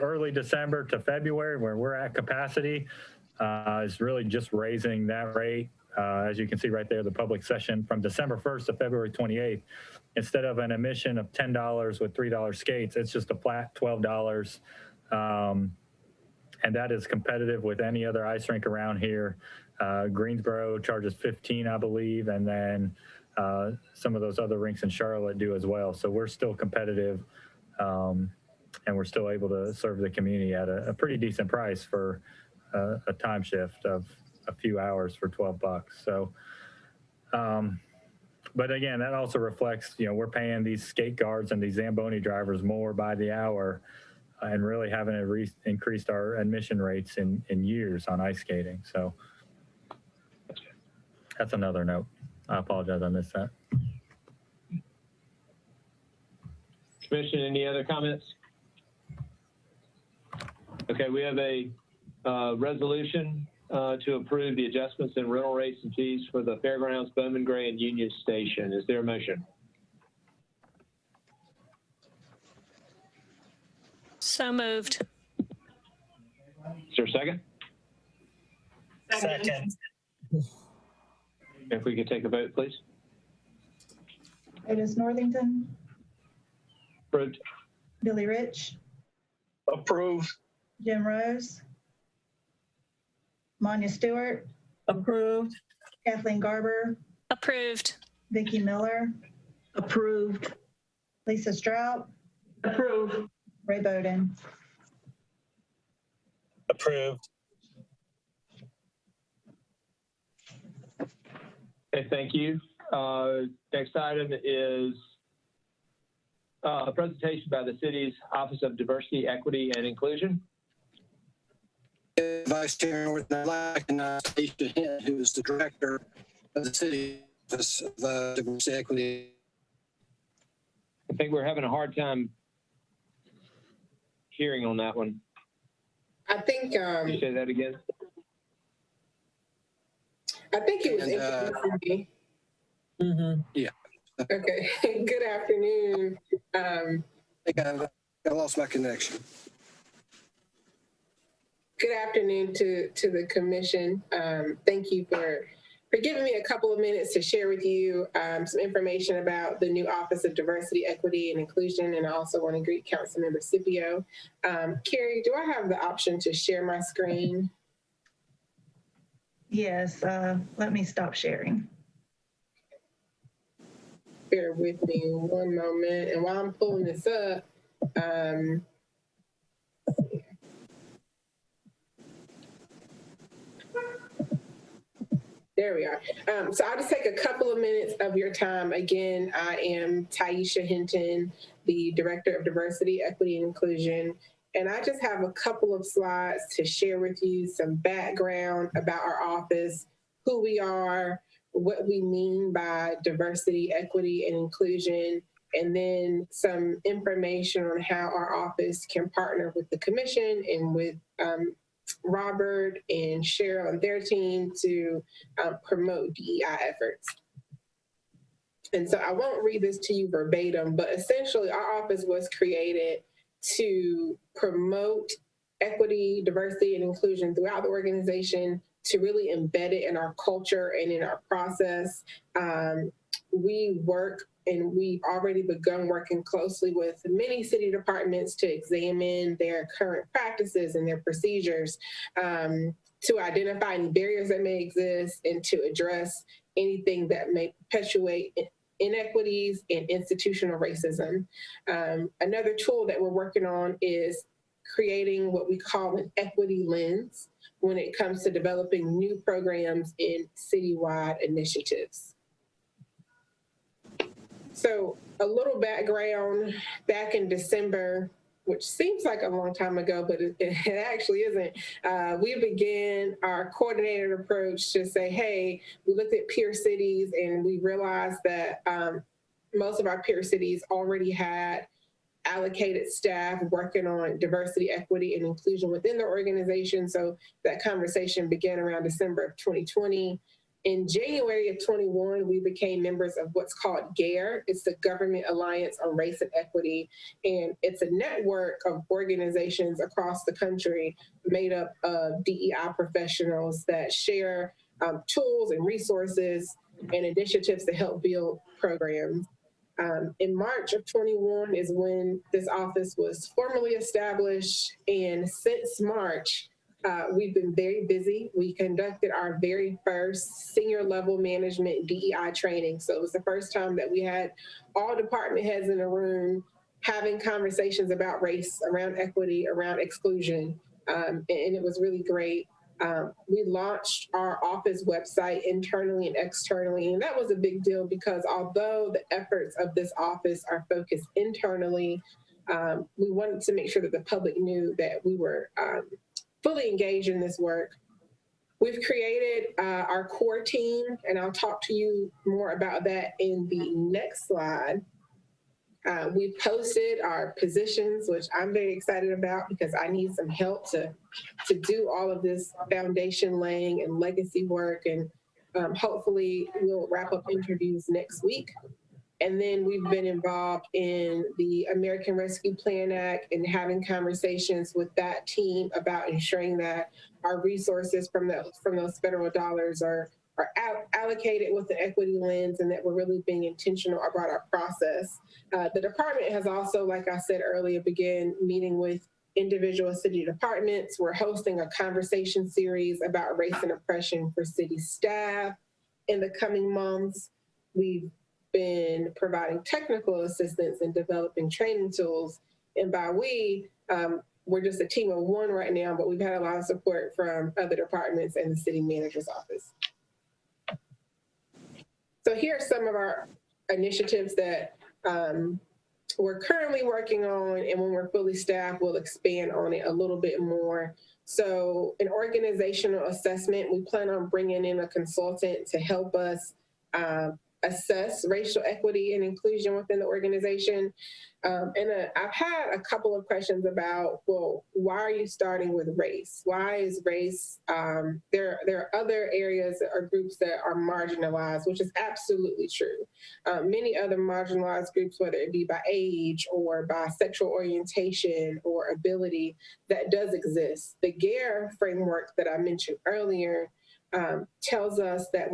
early December to February, where we're at capacity. Is really just raising that rate. As you can see right there, the public session from December 1st to February 28th, instead of an admission of $10 with $3 skates, it's just a flat $12. And that is competitive with any other ice rink around here. Greensboro charges $15, I believe, and then some of those other rinks in Charlotte do as well. So we're still competitive, and we're still able to serve the community at a pretty decent price for a time shift of a few hours for $12. So, but again, that also reflects, you know, we're paying these skate guards and these Zamboni drivers more by the hour, and really haven't increased our admission rates in years on ice skating. So that's another note. I apologize, I missed that. Commission, any other comments? Okay, we have a resolution to approve the adjustments in rental rates and fees for the Fairgrounds, Bowman Gray, and Union Station. Is there a motion? So moved. Is there a second? Second. If we could take a vote, please. Otis Northington, Approved. Billy Rich, Approved. Jim Rose, Manya Stewart, Approved. Kathleen Garber, Approved. Vicki Miller, Approved. Lisa Strout, Approved. Ray Bowden. Approved. Okay, thank you. Next item is a presentation by the city's Office of Diversity, Equity, and Inclusion. Vice Chair, I'd like to recognize Alicia Hint, who is the director of the city Office of Diversity, Equity. I think we're having a hard time hearing on that one. I think. Can you say that again? I think it was introducing me. Mm-hmm. Yeah. Okay. Good afternoon. I think I lost my connection. Good afternoon to the commission. Thank you for giving me a couple of minutes to share with you some information about the new Office of Diversity, Equity, and Inclusion, and I also want to greet Councilmember Scipio. Carrie, do I have the option to share my screen? Yes, let me stop sharing. Bear with me one moment. And while I'm pulling this up, there we are. So I'll just take a couple of minutes of your time. Again, I am Taisha Hinton, the Director of Diversity, Equity, and Inclusion. And I just have a couple of slides to share with you some background about our office, who we are, what we mean by diversity, equity, and inclusion, and then some information on how our office can partner with the commission and with Robert and Cheryl and their team to promote DEI efforts. And so I won't read this to you verbatim, but essentially our office was created to promote equity, diversity, and inclusion throughout the organization, to really embed it in our culture and in our process. We work, and we've already begun working closely with many city departments to examine their current practices and their procedures, to identify any barriers that may exist and to address anything that may perpetuate inequities and institutional racism. Another tool that we're working on is creating what we call an equity lens when it comes to developing new programs in citywide initiatives. So a little background, back in December, which seems like a long time ago, but it actually isn't, we began our coordinated approach to say, hey, we looked at peer cities and we realized that most of our peer cities already had allocated staff working on diversity, equity, and inclusion within the organization. So that conversation began around December of 2020. In January of 21, we became members of what's called GARE. It's the Government Alliance on Race and Equity. And it's a network of organizations across the country made up of DEI professionals that share tools and resources and initiatives to help build programs. In March of 21 is when this office was formally established. And since March, we've been very busy. We conducted our very first senior level management DEI training. So it was the first time that we had all department heads in a room having conversations about race, around equity, around exclusion. And it was really great. We launched our office website internally and externally, and that was a big deal because although the efforts of this office are focused internally, we wanted to make sure that the public knew that we were fully engaged in this work. We've created our core team, and I'll talk to you more about that in the next slide. We posted our positions, which I'm very excited about because I need some help to do all of this foundation laying and legacy work. And hopefully we'll wrap up interviews next week. And then we've been involved in the American Rescue Plan Act and having conversations with that team about ensuring that our resources from those federal dollars are allocated with the equity lens and that we're really being intentional about our process. The department has also, like I said earlier, began meeting with individual city departments. We're hosting a conversation series about race and oppression for city staff in the coming months. We've been providing technical assistance in developing training tools. And by we, we're just a team of one right now, but we've had a lot of support from other departments and the city manager's office. So here are some of our initiatives that we're currently working on, and when we're fully staffed, we'll expand on it a little bit more. So an organizational assessment, we plan on bringing in a consultant to help us assess racial equity and inclusion within the organization. I've had a couple of questions about, well, why are you starting with race? Why is race? There are other areas or groups that are marginalized, which is absolutely true. Many other marginalized groups, whether it be by age or by sexual orientation or ability, that does exist. The GARE framework that I mentioned earlier tells us that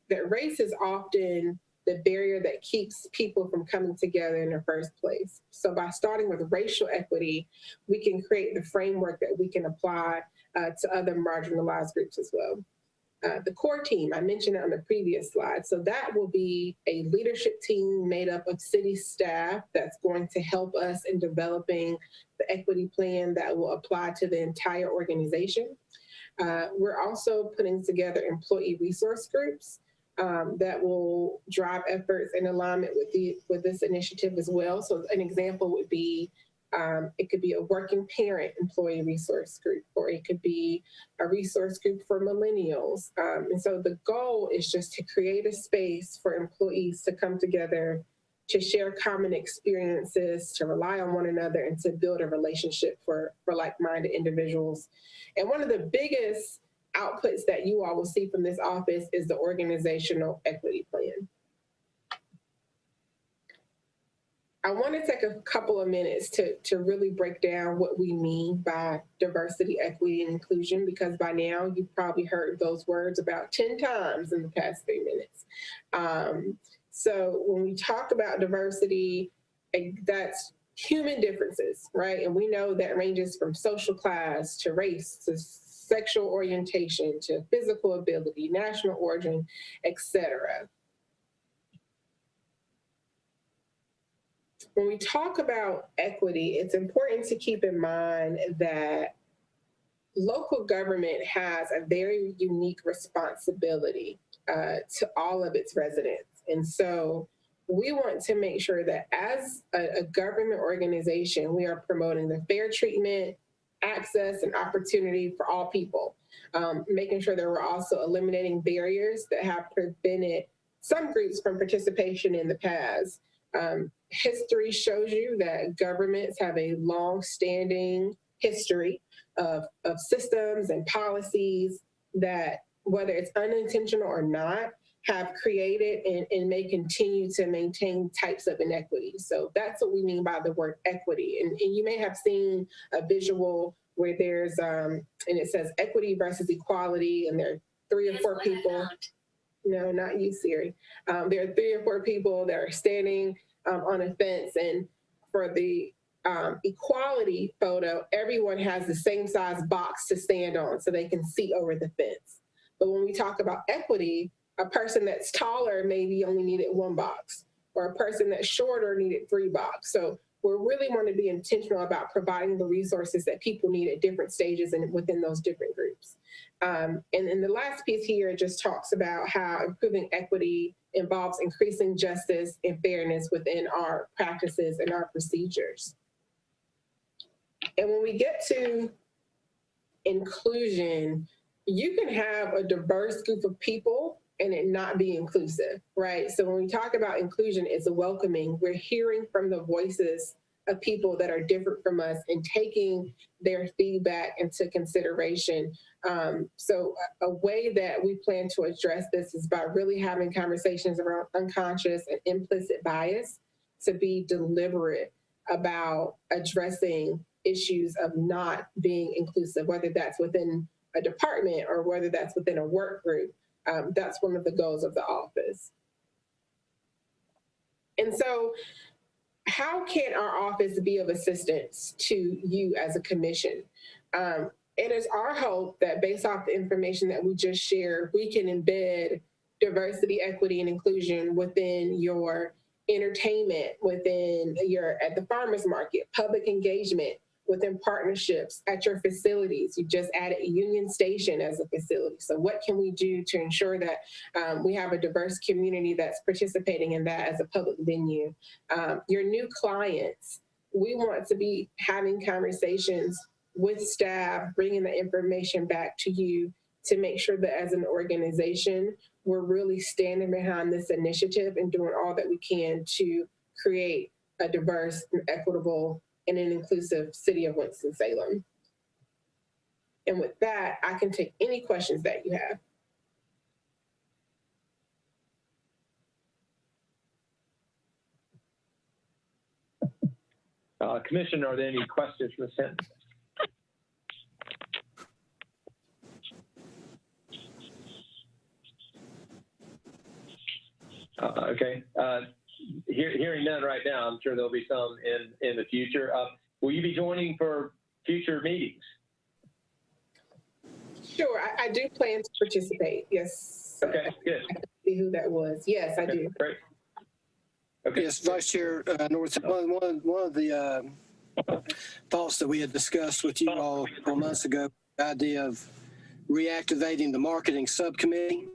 that race is often the barrier that keeps people from coming together in the first place. So by starting with racial equity, we can create the framework that we can apply to other marginalized groups as well. The core team, I mentioned it on the previous slide. So that will be a leadership team made up of city staff that's going to help us in developing the equity plan that will apply to the entire organization. We're also putting together employee resource groups that will drive efforts in alignment with this initiative as well. So an example would be, it could be a working parent employee resource group, or it could be a resource group for millennials. And so the goal is just to create a space for employees to come together, to share common experiences, to rely on one another, and to build a relationship for like-minded individuals. And one of the biggest outputs that you all will see from this office is the organizational equity plan. I want to take a couple of minutes to really break down what we mean by diversity, equity, and inclusion, because by now you've probably heard those words about 10 times in the past 3 minutes. So when we talk about diversity, that's human differences, right? And we know that ranges from social class to race to sexual orientation to physical ability, national origin, etc. When we talk about equity, it's important to keep in mind that local government has a very unique responsibility to all of its residents. And so we want to make sure that as a government organization, we are promoting the fair treatment, access, and opportunity for all people, making sure that we're also eliminating barriers that have prevented some groups from participation in the past. history shows you that governments have a long-standing history of systems and policies that, whether it's unintentional or not, have created and may continue to maintain types of inequities. So that's what we mean by the word equity. And you may have seen a visual where there's, and it says equity versus equality, and there are 3 or 4 people. No, not you, Siri. There are 3 or 4 people that are standing on a fence, and for the equality photo, everyone has the same size box to stand on so they can see over the fence. But when we talk about equity, a person that's taller maybe only needed 1 box, or a person that's shorter needed 3 boxes. So we really want to be intentional about providing the resources that people need at different stages and within those different groups. And then the last piece here just talks about how improving equity involves increasing justice and fairness within our practices and our procedures. And when we get to inclusion, you can have a diverse group of people and it not be inclusive, right? So when we talk about inclusion, it's a welcoming. We're hearing from the voices of people that are different from us and taking their feedback into consideration. So a way that we plan to address this is by really having conversations around unconscious and implicit bias, to be deliberate about addressing issues of not being inclusive, whether that's within a department or whether that's within a work group. That's one of the goals of the office. And so how can our office be of assistance to you as a commission? It is our hope that based off the information that we just shared, we can embed diversity, equity, and inclusion within your entertainment, within your, at the farmer's market, public engagement, within partnerships at your facilities. You just added Union Station as a facility. So what can we do to ensure that we have a diverse community that's participating in that as a public venue? Your new clients, we want to be having conversations with staff, bringing the information back to you to make sure that as an organization, we're really standing behind this initiative and doing all that we can to create a diverse and equitable and an inclusive city of Winston-Salem. And with that, I can take any questions that you have. Commissioner, are there any questions from the Senate? Okay. Hearing none right now, I'm sure there'll be some in the future. Will you be joining for future meetings? Sure, I do plan to participate. Yes. Okay, good. I can see who that was. Yes, I do. Great. Okay. Yes, Vice Chair North, one of the thoughts that we had discussed with you all a couple months ago, the idea of reactivating the marketing subcommittee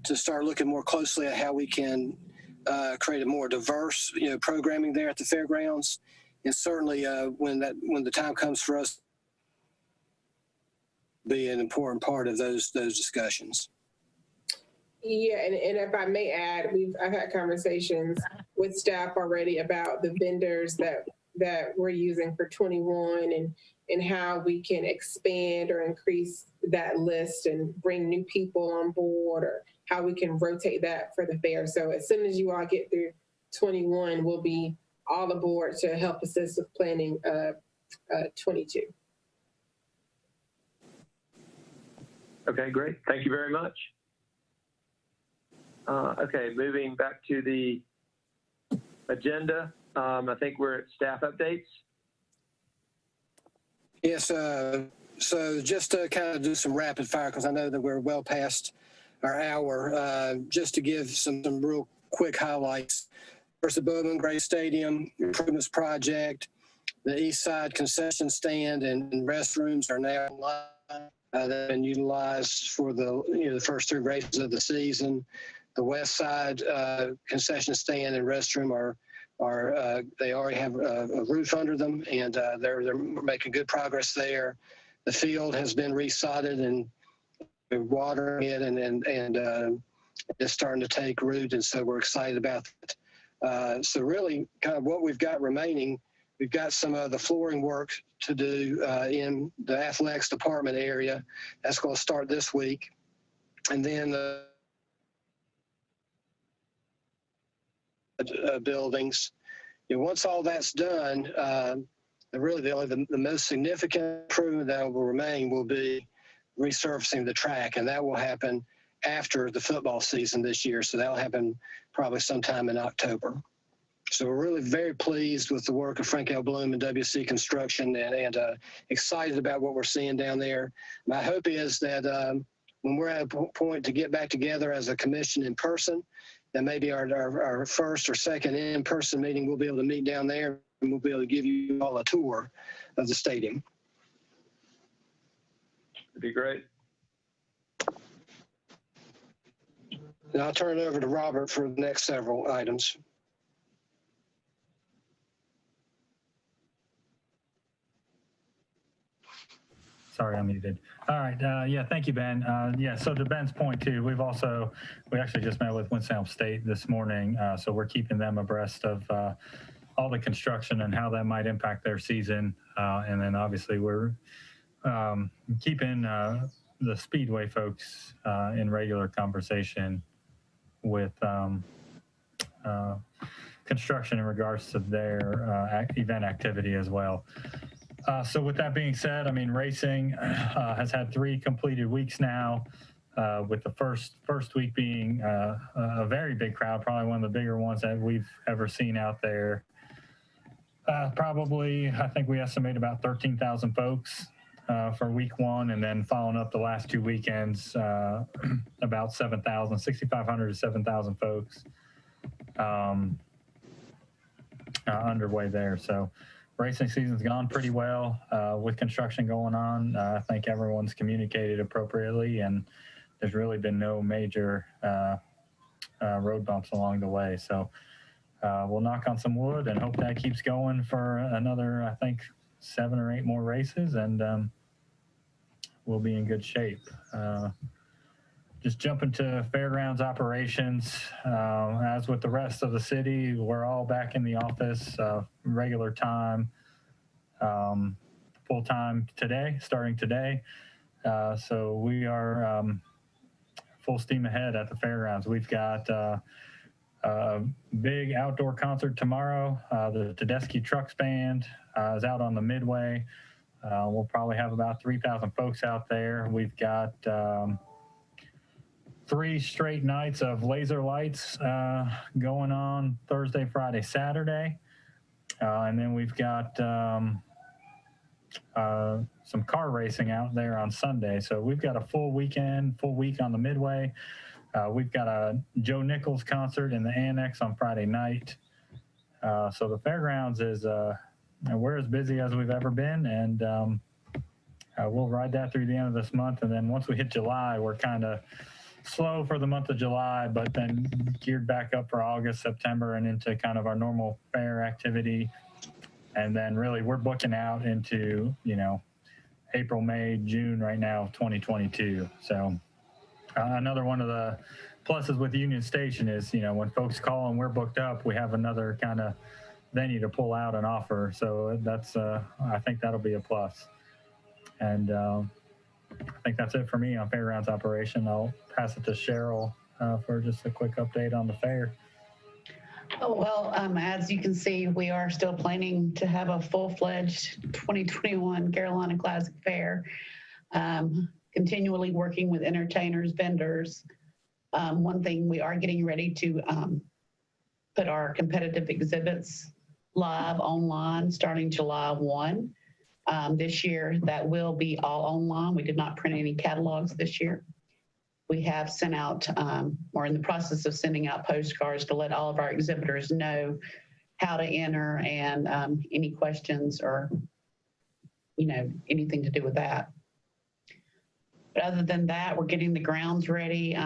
to start looking more closely at how we can create a more diverse, programming there at the fairgrounds, and certainly when the time comes for us, be an important part of those discussions. Yeah, and if I may add, I've had conversations with staff already about the vendors that we're using for 21 and how we can expand or increase that list and bring new people on board, or how we can rotate that for the fair. So as soon as you all get through 21, we'll be all aboard to help assist with planning 22. Okay, great. Thank you very much. Okay, moving back to the agenda. I think we're at staff updates. Yes, so just to kind of do some rapid fire, because I know that we're well past our hour, just to give some real quick highlights. First, the Bowman Gray Stadium Improvements Project, the East Side concession stand and restrooms are now online. They've been utilized for the first 3 races of the season. The West Side concession stand and restroom are they already have a roof under them, and they're making good progress there. The field has been resodded and watering it, and it's starting to take root, and so we're excited about that. So really kind of what we've got remaining, we've got some of the flooring work to do in the athletics department area. That's going to start this week. And then the buildings. Once all that's done, really the most significant improvement that will remain will be resurfacing the track, and that will happen after the football season this year. So that'll happen probably sometime in October. So we're really very pleased with the work of Frank L. Bloom and WC Construction, and excited about what we're seeing down there. My hope is that when we're at a point to get back together as a commission in person, that maybe our first or second in-person meeting, we'll be able to meet down there, and we'll be able to give you all a tour of the stadium. It'd be great. And I'll turn it over to Robert for the next several items. Sorry, I'm muted. All right. Yeah, thank you, Ben. Yeah, so to Ben's point too, we actually just met with Winston-Salem State this morning. So we're keeping them abreast of all the construction and how that might impact their season. And then obviously we're keeping the Speedway folks in regular conversation with construction in regards to their event activity as well. So with that being said, I mean, racing has had 3 completed weeks now, with the first week being a very big crowd, probably one of the bigger ones that we've ever seen out there. Probably, I think we estimate about 13,000 folks for week 1, and then following up the last 2 weekends, about 7,000, 6,500 to 7,000 folks underway there. So racing season's gone pretty well with construction going on. I think everyone's communicated appropriately, and there's really been no major road bumps along the way. So we'll knock on some wood and hope that keeps going for another, I think, 7 or 8 more races, and we'll be in good shape. Just jumping to fairgrounds operations. As with the rest of the city, we're all back in the office, regular time, full time today, starting today. So we are full steam ahead at the fairgrounds. We've got a big outdoor concert tomorrow. The Tedeschi Trucks Band is out on the Midway. We'll probably have about 3,000 folks out there. We've got 3 straight nights of laser lights going on Thursday, Friday, Saturday. And then we've got some car racing out there on Sunday. So we've got a full week on the Midway. We've got a Joe Nichols concert in the Annex on Friday night. So the fairgrounds is, we're as busy as we've ever been, and we'll ride that through the end of this month. And then once we hit July, we're kind of slow for the month of July, but then geared back up for August, September, and into kind of our normal fair activity. And then really we're booking out into, April, May, June right now of 2022. So another one of the pluses with Union Station is, when folks call and we're booked up, we have another kind of venue to pull out and offer. So that's, I think that'll be a plus. And I think that's it for me on fairgrounds operation. I'll pass it to Cheryl for just a quick update on the fair. Oh, well, as you can see, we are still planning to have a full-fledged 2021 Carolina Classic Fair, continually working with entertainers, vendors. One thing, we are getting ready to put our competitive exhibits live online starting July 1. This year, that will be all online. We did not print any catalogs this year. We have sent out, or in the process of sending out postcards to let all of our exhibitors know how to enter and any questions or, anything to do with that. But other than that, we're getting the grounds ready,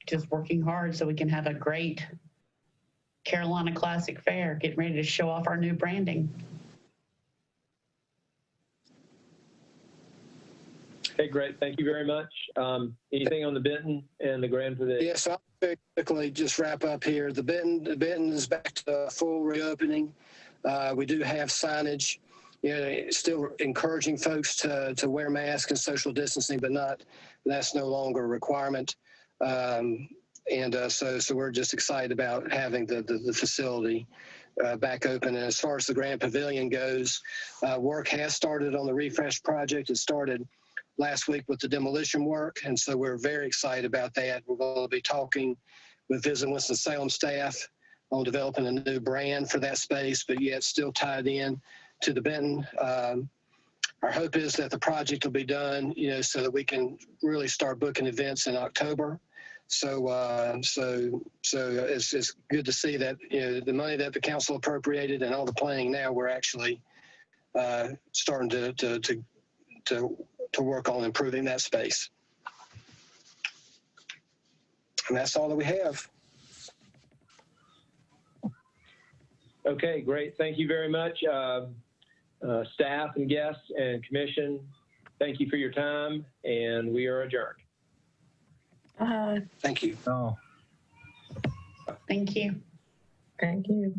just working hard so we can have a great Carolina Classic Fair, getting ready to show off our new branding. Okay, great. Thank you very much. Anything on the Benton and the Grand Pavilion? Yes, I'll very quickly just wrap up here. The Benton is back to full reopening. We do have signage, still encouraging folks to wear masks and social distancing, but that's no longer a requirement. So we're just excited about having the facility back open. And as far as the Grand Pavilion goes, work has started on the refresh project. It started last week with the demolition work, and so we're very excited about that. We're going to be talking with Visit Winston-Salem staff on developing a new brand for that space, but yet still tied in to the Benton. Our hope is that the project will be done, so that we can really start booking events in October. So it's good to see that the money that the council appropriated and all the planning now, we're actually starting to work on improving that space. And that's all that we have. Okay, great. Thank you very much. Staff and guests and commission, thank you for your time, and we are adjourned. Thank you. Oh. Thank you. Thank you.